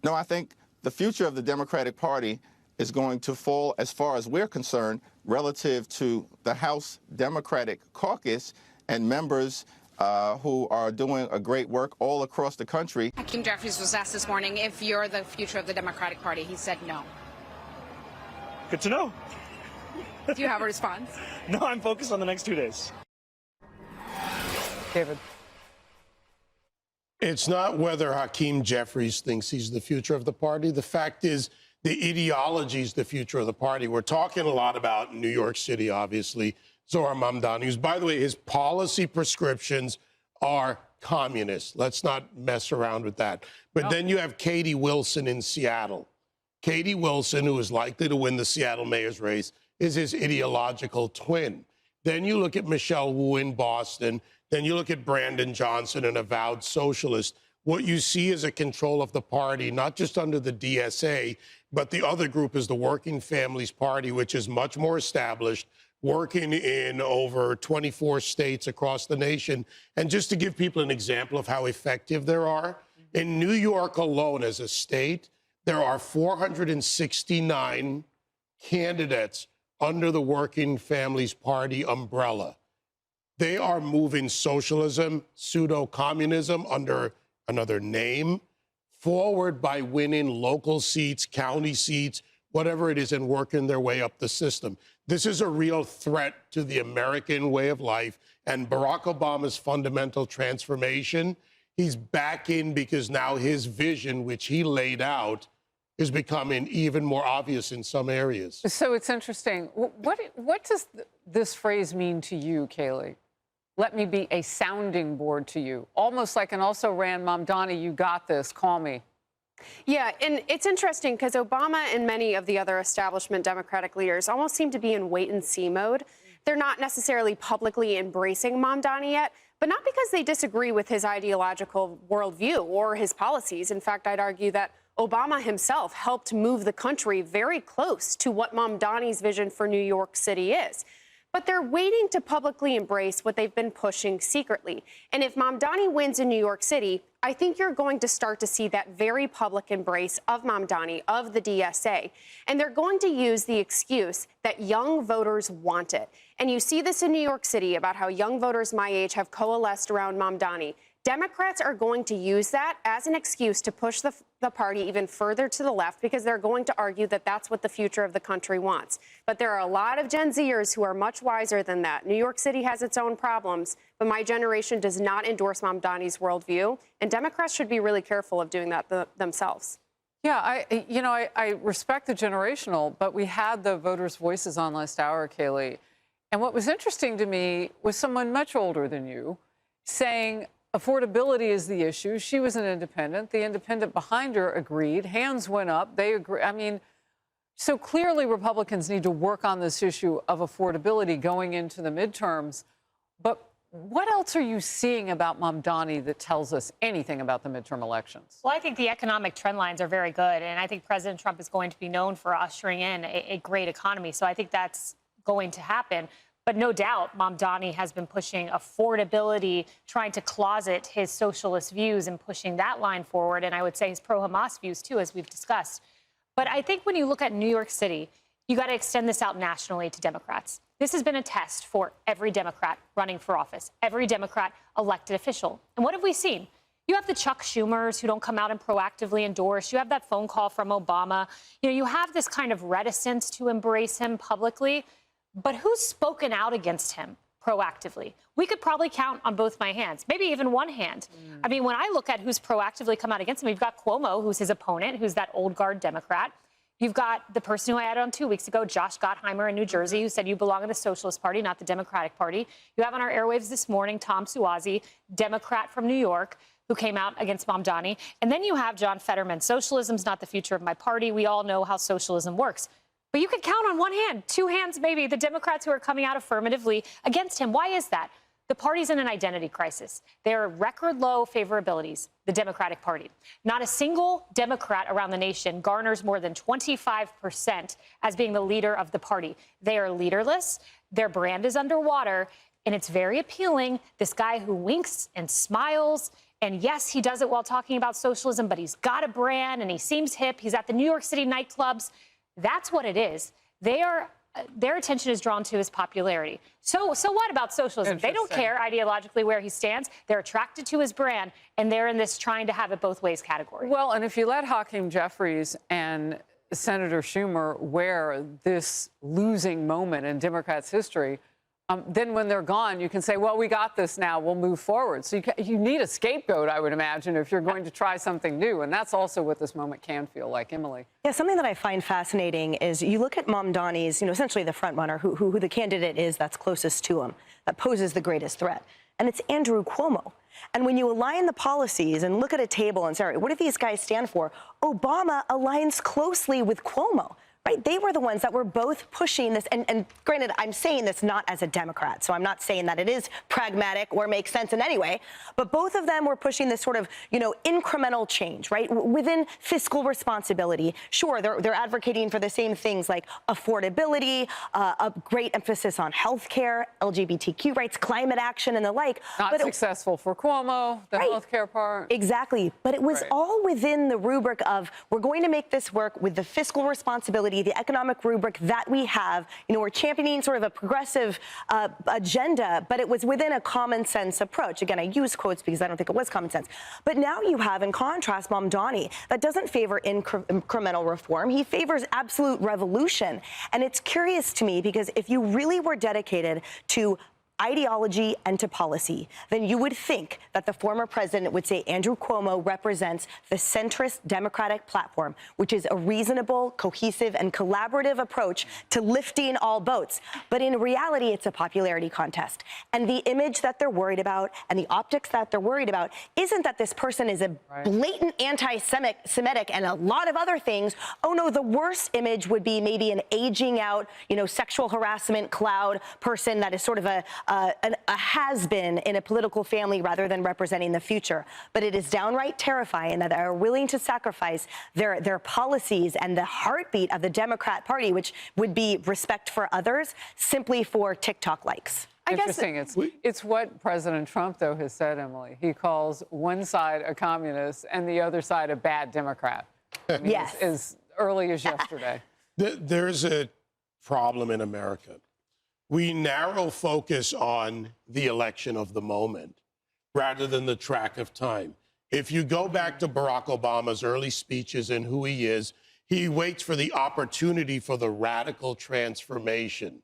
No, I think the future of the Democratic Party is going to fall, as far as we're concerned, relative to the House Democratic Caucus and members who are doing a great work all across the country. Hakeem Jeffries was asked this morning if you're the future of the Democratic Party. He said no. Good to know. Do you have a response? No, I'm focused on the next 2 days. David. It's not whether Hakeem Jeffries thinks he's the future of the party. The fact is the ideology is the future of the party. We're talking a lot about New York City, obviously, Zohran Mamdani, who's, by the way, his policy prescriptions are communist. Let's not mess around with that. But then you have Katie Wilson in Seattle. Katie Wilson, who is likely to win the Seattle mayor's race, is his ideological twin. Then you look at Michelle Wu in Boston. Then you look at Brandon Johnson, an avowed socialist. What you see is a control of the party, not just under the DSA, but the other group is the Working Families Party, which is much more established, working in over 24 states across the nation. And just to give people an example of how effective there are, in New York alone as a state, there are 469 candidates under the Working Families Party umbrella. They are moving socialism, pseudo-communism under another name, forward by winning local seats, county seats, whatever it is, and working their way up the system. This is a real threat to the American way of life. And Barack Obama's fundamental transformation, he's back in because now his vision, which he laid out, is becoming even more obvious in some areas. So it's interesting. What does this phrase mean to you, Kayleigh? Let me be a sounding board to you. Almost like an also ran Mamdani, you got this, call me. Yeah, and it's interesting because Obama and many of the other establishment Democratic leaders almost seem to be in wait-and-see mode. They're not necessarily publicly embracing Mamdani yet, but not because they disagree with his ideological worldview or his policies. In fact, I'd argue that Obama himself helped move the country very close to what Mamdani's vision for New York City is. But they're waiting to publicly embrace what they've been pushing secretly. And if Mamdani wins in New York City, I think you're going to start to see that very public embrace of Mamdani, of the DSA. And they're going to use the excuse that young voters want it. And you see this in New York City about how young voters my age have coalesced around Mamdani. Democrats are going to use that as an excuse to push the party even further to the left because they're going to argue that that's what the future of the country wants. But there are a lot of Gen Zers who are much wiser than that. New York City has its own problems, but my generation does not endorse Mamdani's worldview, and Democrats should be really careful of doing that themselves. Yeah, I respect the generational, but we had the voters' voices on last hour, Kayleigh. And what was interesting to me was someone much older than you saying affordability is the issue. She was an independent. The independent behind her agreed. Hands went up. They agree. I mean, so clearly Republicans need to work on this issue of affordability going into the midterms. But what else are you seeing about Mamdani that tells us anything about the midterm elections? Well, I think the economic trend lines are very good. And I think President Trump is going to be known for ushering in a great economy. So I think that's going to happen. But no doubt, Mamdani has been pushing affordability, trying to closet his socialist views and pushing that line forward. And I would say his pro-Hamas views, too, as we've discussed. But I think when you look at New York City, you got to extend this out nationally to Democrats. This has been a test for every Democrat running for office, every Democrat elected official. And what have we seen? You have the Chuck Schumers who don't come out and proactively endorse. You have that phone call from Obama. You know, you have this kind of reticence to embrace him publicly. But who's spoken out against him proactively? We could probably count on both my hands, maybe even one hand. I mean, when I look at who's proactively come out against him, you've got Cuomo, who's his opponent, who's that old guard Democrat. You've got the person who I had on 2 weeks ago, Josh Gottheimer in New Jersey, who said you belong in the Socialist Party, not the Democratic Party. You have on our airwaves this morning Tom Suozzi, Democrat from New York, who came out against Mamdani. And then you have John Fetterman. Socialism's not the future of my party. We all know how socialism works. But you could count on one hand, two hands maybe, the Democrats who are coming out affirmatively against him. Why is that? The party's in an identity crisis. There are record low favorabilities, the Democratic Party. Not a single Democrat around the nation garners more than 25% as being the leader of the party. They are leaderless. Their brand is underwater. And it's very appealing. This guy who winks and smiles. And yes, he does it while talking about socialism, but he's got a brand and he seems hip. He's at the New York City nightclubs. That's what it is. Their attention is drawn to his popularity. So what about socialism? They don't care ideologically where he stands. They're attracted to his brand, and they're in this trying to have it both ways category. Well, and if you let Hakeem Jeffries and Senator Schumer wear this losing moment in Democrats' history, then when they're gone, you can say, well, we got this now, we'll move forward. So you need a scapegoat, I would imagine, if you're going to try something new. And that's also what this moment can feel like. Emily. Yeah, something that I find fascinating is you look at Mamdani's, essentially the front runner, who the candidate is that's closest to him, that poses the greatest threat. And it's Andrew Cuomo. And when you align the policies and look at a table and say, all right, what do these guys stand for? Obama aligns closely with Cuomo. Right? They were the ones that were both pushing this. And granted, I'm saying this not as a Democrat, so I'm not saying that it is pragmatic or makes sense in any way. But both of them were pushing this sort of, incremental change, right? Within fiscal responsibility. Sure, they're advocating for the same things like affordability, a great emphasis on health care, LGBTQ rights, climate action, and the like. Not successful for Cuomo, the health care part. Exactly. But it was all within the rubric of we're going to make this work with the fiscal responsibility, the economic rubric that we have. We're championing sort of a progressive agenda, but it was within a common sense approach. Again, I use quotes because I don't think it was common sense. But now you have, in contrast, Mamdani that doesn't favor incremental reform. He favors absolute revolution. And it's curious to me because if you really were dedicated to ideology and to policy, then you would think that the former president would say Andrew Cuomo represents the centrist Democratic platform, which is a reasonable, cohesive, and collaborative approach to lifting all boats. But in reality, it's a popularity contest. And the image that they're worried about and the optics that they're worried about isn't that this person is a blatant anti-Semitic and a lot of other things. Oh, no, the worst image would be maybe an aging out, sexual harassment cloud person that is sort of a has-been in a political family rather than representing the future. But it is downright terrifying that they are willing to sacrifice their policies and the heartbeat of the Democrat Party, which would be respect for others, simply for TikTok likes. Interesting. It's what President Trump, though, has said, Emily. He calls one side a communist and the other side a bad Democrat. Yes. As early as yesterday. There's a problem in America. We narrow focus on the election of the moment rather than the track of time. If you go back to Barack Obama's early speeches and who he is, he waits for the opportunity for the radical transformation.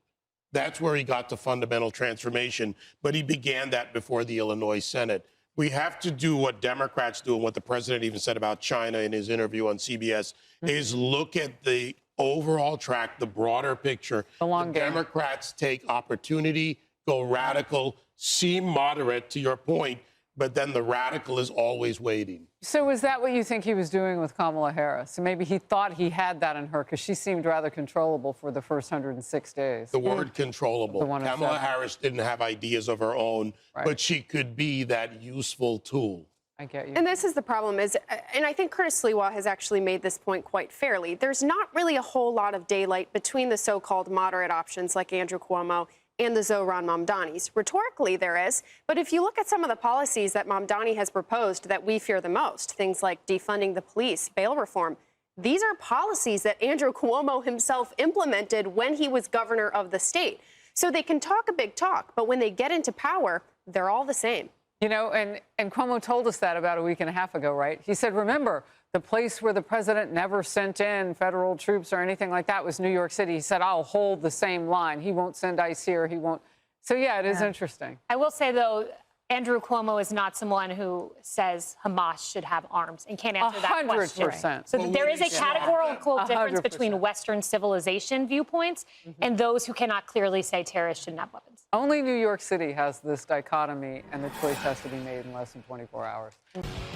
That's where he got to fundamental transformation, but he began that before the Illinois Senate. We have to do what Democrats do, and what the president even said about China in his interview on CBS, is look at the overall track, the broader picture. The Democrats take opportunity, go radical, seem moderate, to your point, but then the radical is always waiting. So is that what you think he was doing with Kamala Harris? And maybe he thought he had that in her because she seemed rather controllable for the first 106 days. The word controllable. Kamala Harris didn't have ideas of her own, but she could be that useful tool. I get you. And this is the problem is, and I think Curtis Sliwa has actually made this point quite fairly, there's not really a whole lot of daylight between the so-called moderate options like Andrew Cuomo and the Zohran Mamdanis. Rhetorically, there is, but if you look at some of the policies that Mamdani has proposed that we fear the most, things like defunding the police, bail reform, these are policies that Andrew Cuomo himself implemented when he was governor of the state. So they can talk a big talk, but when they get into power, they're all the same. You know, and Cuomo told us that about a week and a half ago, right? He said, remember, the place where the president never sent in federal troops or anything like that was New York City. He said, I'll hold the same line. He won't send ICE here. He won't. So, yeah, it is interesting. I will say, though, Andrew Cuomo is not someone who says Hamas should have arms and can't answer that question. 100%. So there is a categorical difference 100%. between Western civilization viewpoints and those who cannot clearly say terrorists shouldn't have weapons. Only New York City has this dichotomy, and the choice has to be made in less than 24 hours.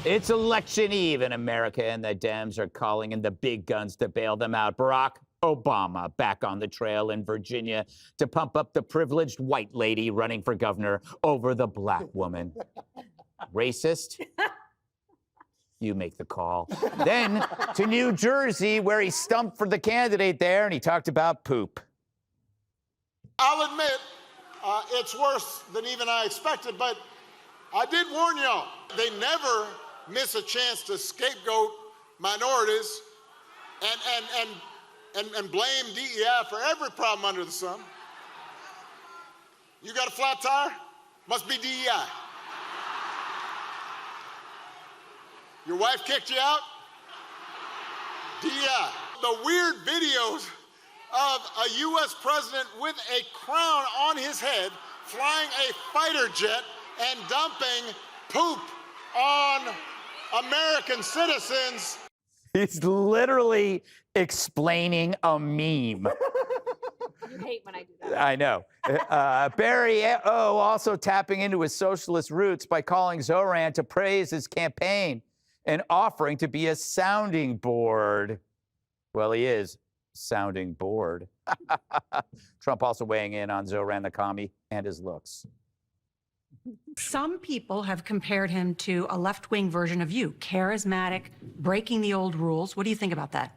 It's election eve in America, and the Dems are calling in the big guns to bail them out. Barack Obama back on the trail in Virginia to pump up the privileged white lady running for governor over the black woman. Racist? You make the call. Then to New Jersey, where he stumped for the candidate there, and he talked about poop. I'll admit, it's worse than even I expected, but I did warn y'all. They never miss a chance to scapegoat minorities and blame DEI for every problem under the sun. You got a flat tire? Must be DEI. Your wife kicked you out? DEI. The weird videos of a U.S. president with a crown on his head flying a fighter jet and dumping poop on American citizens. He's literally explaining a meme. You hate when I do that. I know. Barry O also tapping into his socialist roots by calling Zohran to praise his campaign and offering to be a sounding board. Well, he is sounding bored. Trump also weighing in on Zohran the commie and his looks. Some people have compared him to a left-wing version of you, charismatic, breaking the old rules. What do you think about that?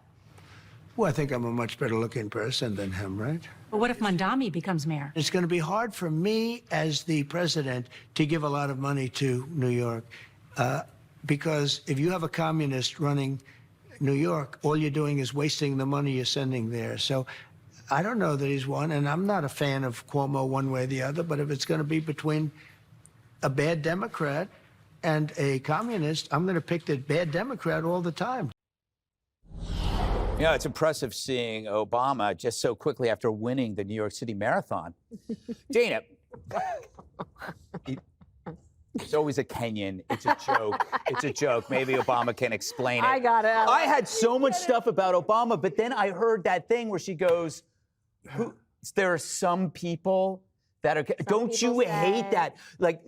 Well, I think I'm a much better looking person than him, right? But what if Mamdani becomes mayor? It's going to be hard for me as the president to give a lot of money to New York because if you have a communist running New York, all you're doing is wasting the money you're sending there. So I don't know that he's one, and I'm not a fan of Cuomo one way or the other, but if it's going to be between a bad Democrat and a communist, I'm going to pick the bad Democrat all the time. You know, it's impressive seeing Obama just so quickly after winning the New York City Marathon. Dana, it's always a Kenyan. It's a joke. It's a joke. Maybe Obama can explain it. I got it. I had so much stuff about Obama, but then I heard that thing where she goes, there are some people that are, don't you hate that? Like,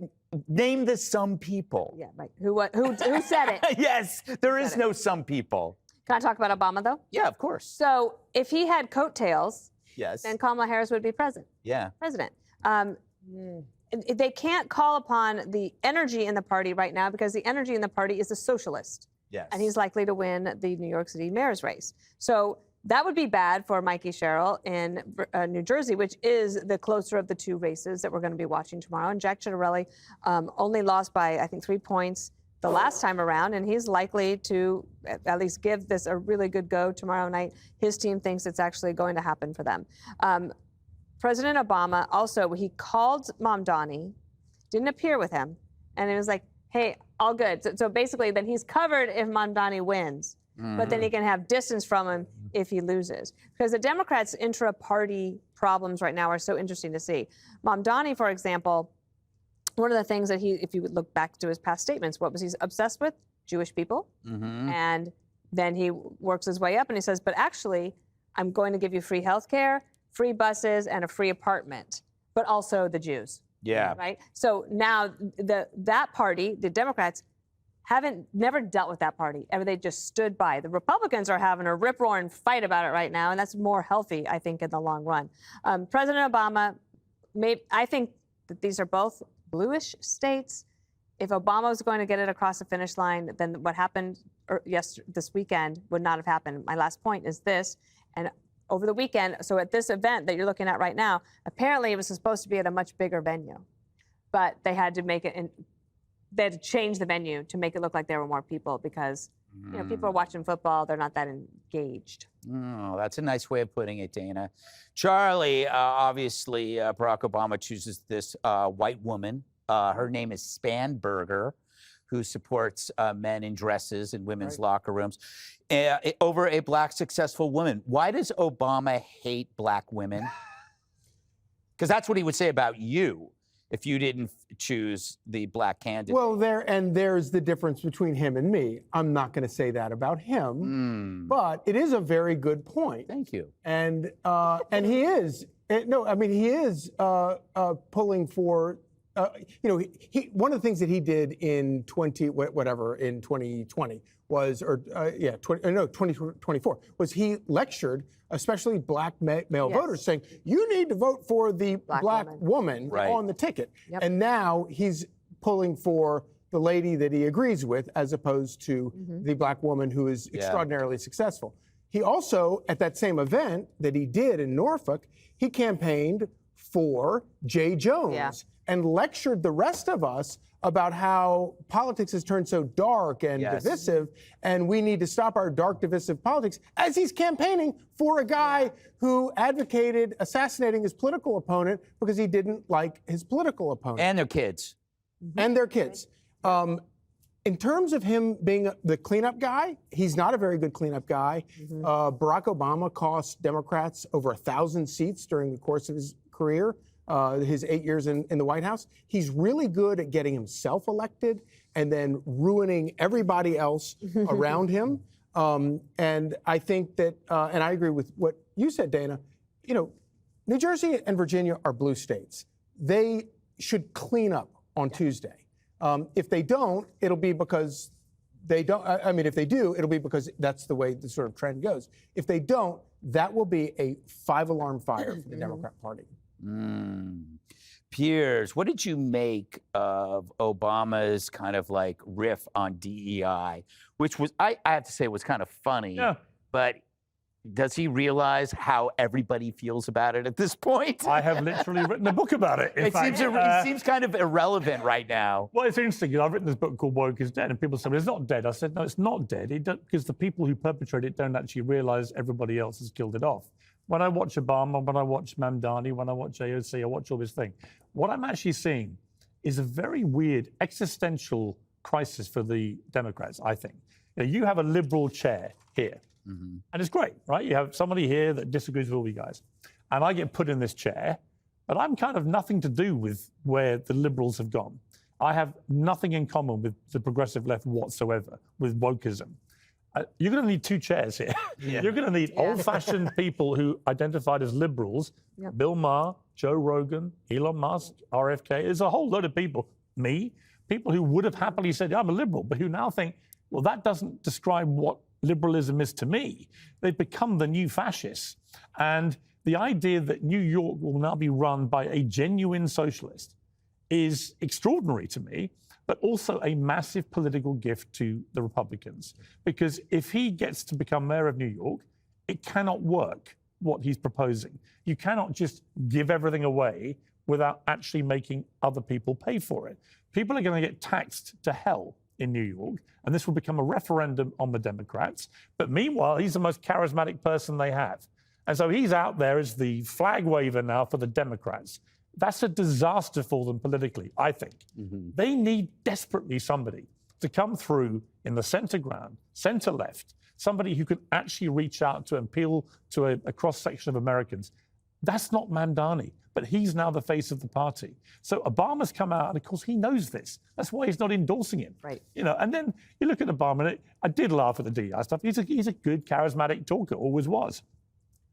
name the some people. Yeah, right. Who said it? Yes, there is no some people. Can I talk about Obama, though? Yeah, of course. So if he had coattails, yes, then Kamala Harris would be president. They can't call upon the energy in the party right now because the energy in the party is a socialist. Yes. And he's likely to win the New York City mayor's race. So that would be bad for Mikey Sherrill in New Jersey, which is the closer of the two races that we're going to be watching tomorrow. And Jack Ciattarelli only lost by, I think, 3 points the last time around, and he's likely to at least give this a really good go tomorrow night. His team thinks it's actually going to happen for them. President Obama also, he called Mamdani, didn't appear with him, And it was like, hey, all good. So basically, then he's covered if Mamdani wins, but then he can have distance from him if he loses. Because the Democrats' intra-party problems right now are so interesting to see. Mamdani, for example, one of the things that if you would look back to his past statements, what was he obsessed with? Jewish people. And then he works his way up and he says, but actually, I'm going to give you free health care, free buses, and a free apartment, but also the Jews. Yeah. Right? So now that party, the Democrats, never dealt with that party. Ever they just stood by. The Republicans are having a rip-roaring fight about it right now, and that's more healthy, I think, in the long run. President Obama, I think that these are both bluish states. If Obama was going to get it across the finish line, then what happened this weekend would not have happened. My last point is this, and over the weekend, so at this event that you're looking at right now, apparently it was supposed to be at a much bigger venue, but they had to make it, they had to change the venue to make it look like there were more people because people are watching football, they're not that engaged. Oh, that's a nice way of putting it, Dana. Charlie, obviously, Barack Obama chooses this white woman. Her name is Spanberger, who supports men in dresses in women's locker rooms, over a black successful woman. Why does Obama hate black women? Because that's what he would say about you if you didn't choose the black candidate. Well, there's the difference between him and me. I'm not going to say that about him, but it is a very good point. Thank you. And he is he is pulling for. One of the things that he did in 2020 was, 2024 was he lectured, especially black male voters, saying you need to vote for the black woman on the ticket. And now he's pulling for the lady that he agrees with, as opposed to the black woman who is extraordinarily successful. He also, at that same event that he did in Norfolk, he campaigned for Jay Jones. And lectured the rest of us about how politics has turned so dark and divisive, and we need to stop our dark, divisive politics, as he's campaigning for a guy who advocated assassinating his political opponent because he didn't like his political opponent. And their kids. And their kids. In terms of him being the cleanup guy, he's not a very good cleanup guy. Barack Obama cost Democrats over 1,000 seats during the course of his career. His 8 years in the White House. He's really good at getting himself elected and then ruining everybody else around him. And I think that, and I agree with what you said, Dana, New Jersey and Virginia are blue states. They should clean up on Tuesday. If they don't, it'll be because they don't, if they do, it'll be because that's the way the sort of trend goes. If they don't, that will be a 5-alarm fire for the Democrat Party. Piers, what did you make of Obama's kind of like riff on DEI, which was, I have to say, was kind of funny, but does he realize how everybody feels about it at this point? I have literally written a book about it. It seems kind of irrelevant right now. Well, it's interesting. I've written this book called Woke is Dead, and people say, well, it's not dead. I said, no, it's not dead, because the people who perpetrate it don't actually realize everybody else has killed it off. When I watch Obama, when I watch Mamdani, when I watch AOC, I watch all this thing. What I'm actually seeing is a very weird existential crisis for the Democrats, I think. You have a liberal chair here, and it's great, right? You have somebody here that disagrees with all you guys. And I get put in this chair, but I'm kind of nothing to do with where the liberals have gone. I have nothing in common with the progressive left whatsoever, with wokeism. You're going to need 2 chairs here. You're going to need old-fashioned people who identified as liberals, Bill Maher, Joe Rogan, Elon Musk, RFK. There's a whole load of people, people who would have happily said, I'm a liberal, but who now think, well, that doesn't describe what liberalism is to me. They've become the new fascists. And the idea that New York will now be run by a genuine socialist is extraordinary to me, but also a massive political gift to the Republicans. Because if he gets to become mayor of New York, it cannot work what he's proposing. You cannot just give everything away without actually making other people pay for it. People are going to get taxed to hell in New York, and this will become a referendum on the Democrats. But meanwhile, he's the most charismatic person they have. And so he's out there as the flag waver now for the Democrats. That's a disaster for them politically, I think. They need desperately somebody to come through in the center ground, center left, somebody who can actually reach out to and appeal to a cross-section of Americans. That's not Mamdani, but he's now the face of the party. So Obama's come out, and of course he knows this. That's why he's not endorsing him. Right. You know, and then you look at Obama, and I did laugh at the DI stuff. He's a good, charismatic talker, always was.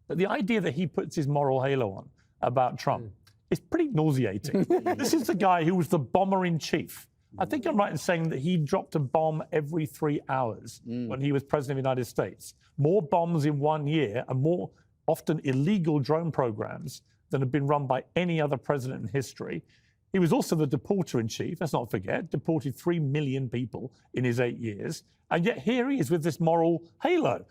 But the idea that he puts his moral halo on about Trump is pretty nauseating. This is the guy who was the bomber in chief. I think I'm right in saying that he dropped a bomb every 3 hours when he was president of the United States. More bombs in 1 year and more often illegal drone programs than have been run by any other president in history. He was also the deporter in chief, let's not forget, deported 3 million people in his 8 years. And yet here he is with this moral halo.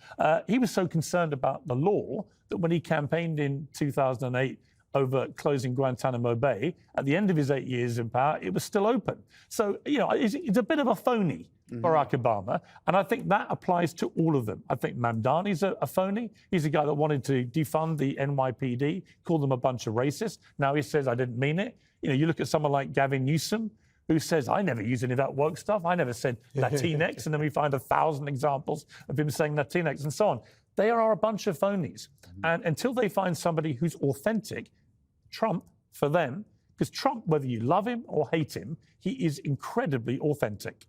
He was so concerned about the law that when he campaigned in 2008 over closing Guantanamo Bay, at the end of his 8 years in power, it was still open. So, you know, it's a bit of a phony, Barack Obama, and I think that applies to all of them. I think Mamdani's a phony. He's a guy that wanted to defund the NYPD, called them a bunch of racists. Now he says, I didn't mean it. You know, you look at someone like Gavin Newsom, who says, I never use any of that woke stuff. I never said Latinx. And then we find 1,000 examples of him saying Latinx and so on. They are a bunch of phonies. And until they find somebody who's authentic, Trump, for them, because Trump, whether you love him or hate him, he is incredibly authentic.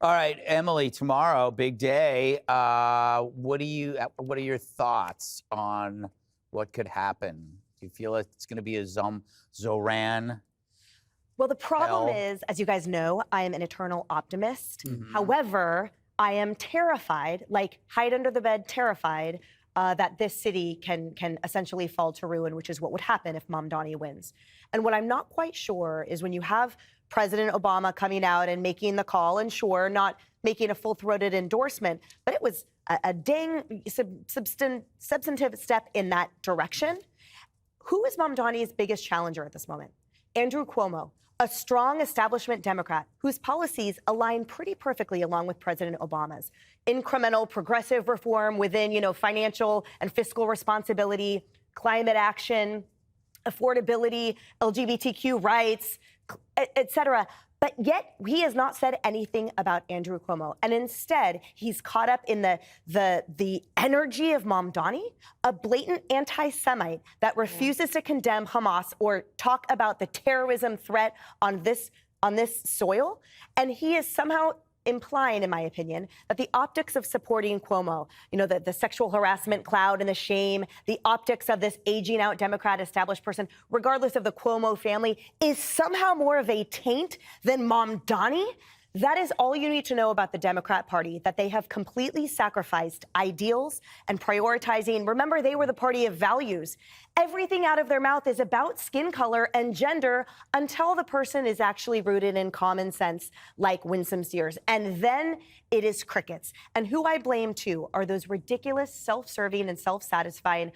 All right, Emily, tomorrow, big day. What are your thoughts on what could happen? Do you feel it's going to be a Zoran? Well, the problem is, as you guys know, I am an eternal optimist. However, I am terrified, like hide under the bed terrified, that this city can essentially fall to ruin, which is what would happen if Mamdani wins. And what I'm not quite sure is when you have President Obama coming out and making the call, and sure, not making a full-throated endorsement, but it was a dang substantive step in that direction. Who is Mamdani's biggest challenger at this moment? Andrew Cuomo, a strong establishment Democrat whose policies align pretty perfectly along with President Obama's. Incremental progressive reform within, financial and fiscal responsibility, climate action, affordability, LGBTQ rights, et cetera. But yet he has not said anything about Andrew Cuomo. And instead, he's caught up in the energy of Mamdani, a blatant anti-Semite that refuses to condemn Hamas or talk about the terrorism threat on this soil. And he is somehow implying, in my opinion, that the optics of supporting Cuomo, the sexual harassment cloud and the shame, the optics of this aging out Democrat established person, regardless of the Cuomo family, is somehow more of a taint than Mamdani. That is all you need to know about the Democrat Party, that they have completely sacrificed ideals and prioritizing. Remember, they were the party of values. Everything out of their mouth is about skin color and gender until the person is actually rooted in common sense, like Winsome Sears. And then it is crickets. And who I blame, too, are those ridiculous, self-serving and self-satisfying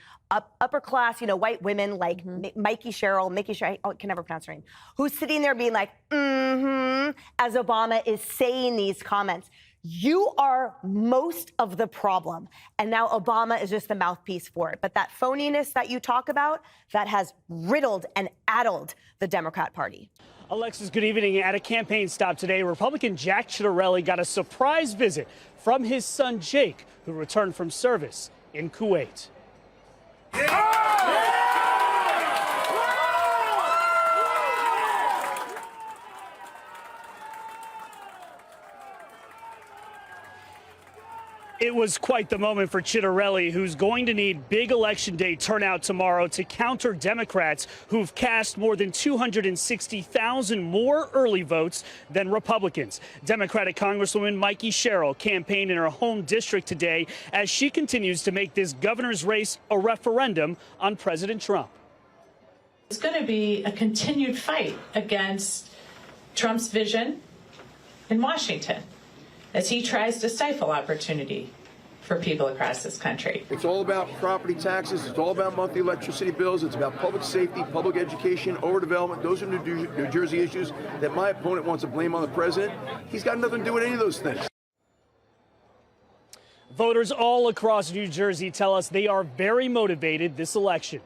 upper-class, white women like Mickey Sherrill, I can never pronounce her name, who's sitting there being like, as Obama is saying these comments. You are most of the problem. And now Obama is just the mouthpiece for it. But that phoniness that you talk about, that has riddled and addled the Democrat Party. Alexis, good evening. At a campaign stop today, Republican Jack Ciattarelli got a surprise visit from his son Jake, who returned from service in Kuwait. It was quite the moment for Ciattarelli, who's going to need big Election Day turnout tomorrow to counter Democrats who've cast more than 260,000 more early votes than Republicans. Democratic Congresswoman Mikey Sherrill campaigned in her home district today as she continues to make this governor's race a referendum on President Trump. It's going to be a continued fight against Trump's vision in Washington, as he tries to stifle opportunity for people across this country. It's all about property taxes. It's all about monthly electricity bills. It's about public safety, public education, overdevelopment. Those are New Jersey issues that my opponent wants to blame on the president. He's got nothing to do with any of those things. Voters all across New Jersey tell us they are very motivated this election.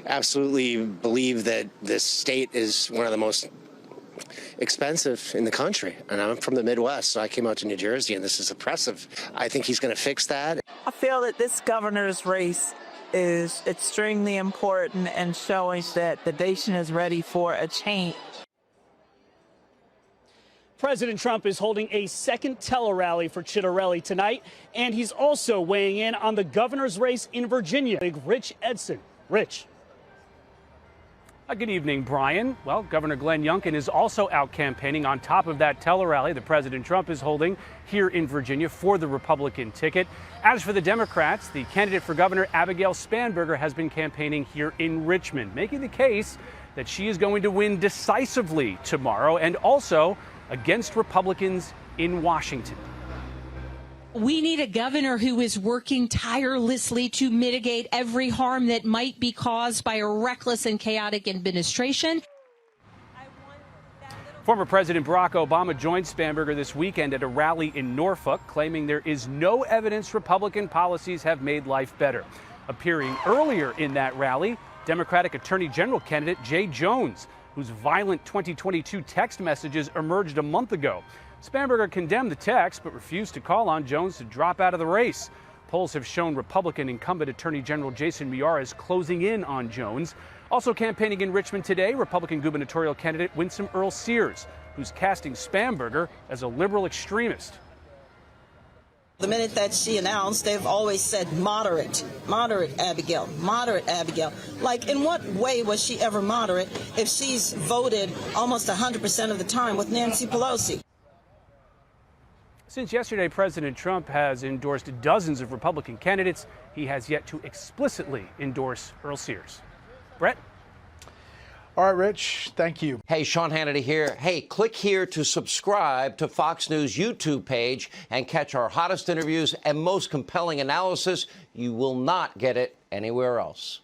absolutely believe that this state is one of the most expensive in the country. And I'm from the Midwest, so I came out to New Jersey, and this is oppressive. I think he's going to fix that. I feel that this governor's race is extremely important and showing that the nation is ready for a change. President Trump is holding a second tele-rally for Citarelli tonight, and he's also weighing in on the governor's race in Virginia. Big Rich Edson. Rich. Good evening, Brian. Well, Governor Glenn Youngkin is also out campaigning on top of that tele-rally that President Trump is holding here in Virginia for the Republican ticket. As for the Democrats, the candidate for governor, Abigail Spanberger, has been campaigning here in Richmond, making the case that she is going to win decisively tomorrow and also against Republicans in Washington. We need a governor who is working tirelessly to mitigate every harm that might be caused by a reckless and chaotic administration. Former President Barack Obama joined Spanberger this weekend at a rally in Norfolk, claiming there is no evidence Republican policies have made life better. Appearing earlier in that rally, Democratic Attorney General candidate Jay Jones, whose violent 2022 text messages emerged a month ago. Spanberger condemned the text but refused to call on Jones to drop out of the race. Polls have shown Republican incumbent Attorney General Jason Miyares is closing in on Jones. Also campaigning in Richmond today, Republican gubernatorial candidate Winsome Earl Sears, who's casting Spanberger as a liberal extremist. The minute that she announced, they've always said moderate Abigail, moderate Abigail. Like, in what way was she ever moderate if she's voted almost 100% of the time with Nancy Pelosi? Since yesterday, President Trump has endorsed dozens of Republican candidates. He has yet to explicitly endorse Earl Sears. Brett? All right, Rich, thank you. Hey, Sean Hannity here. Hey, click here to subscribe to Fox News YouTube page and catch our hottest interviews and most compelling analysis. You will not get it anywhere else.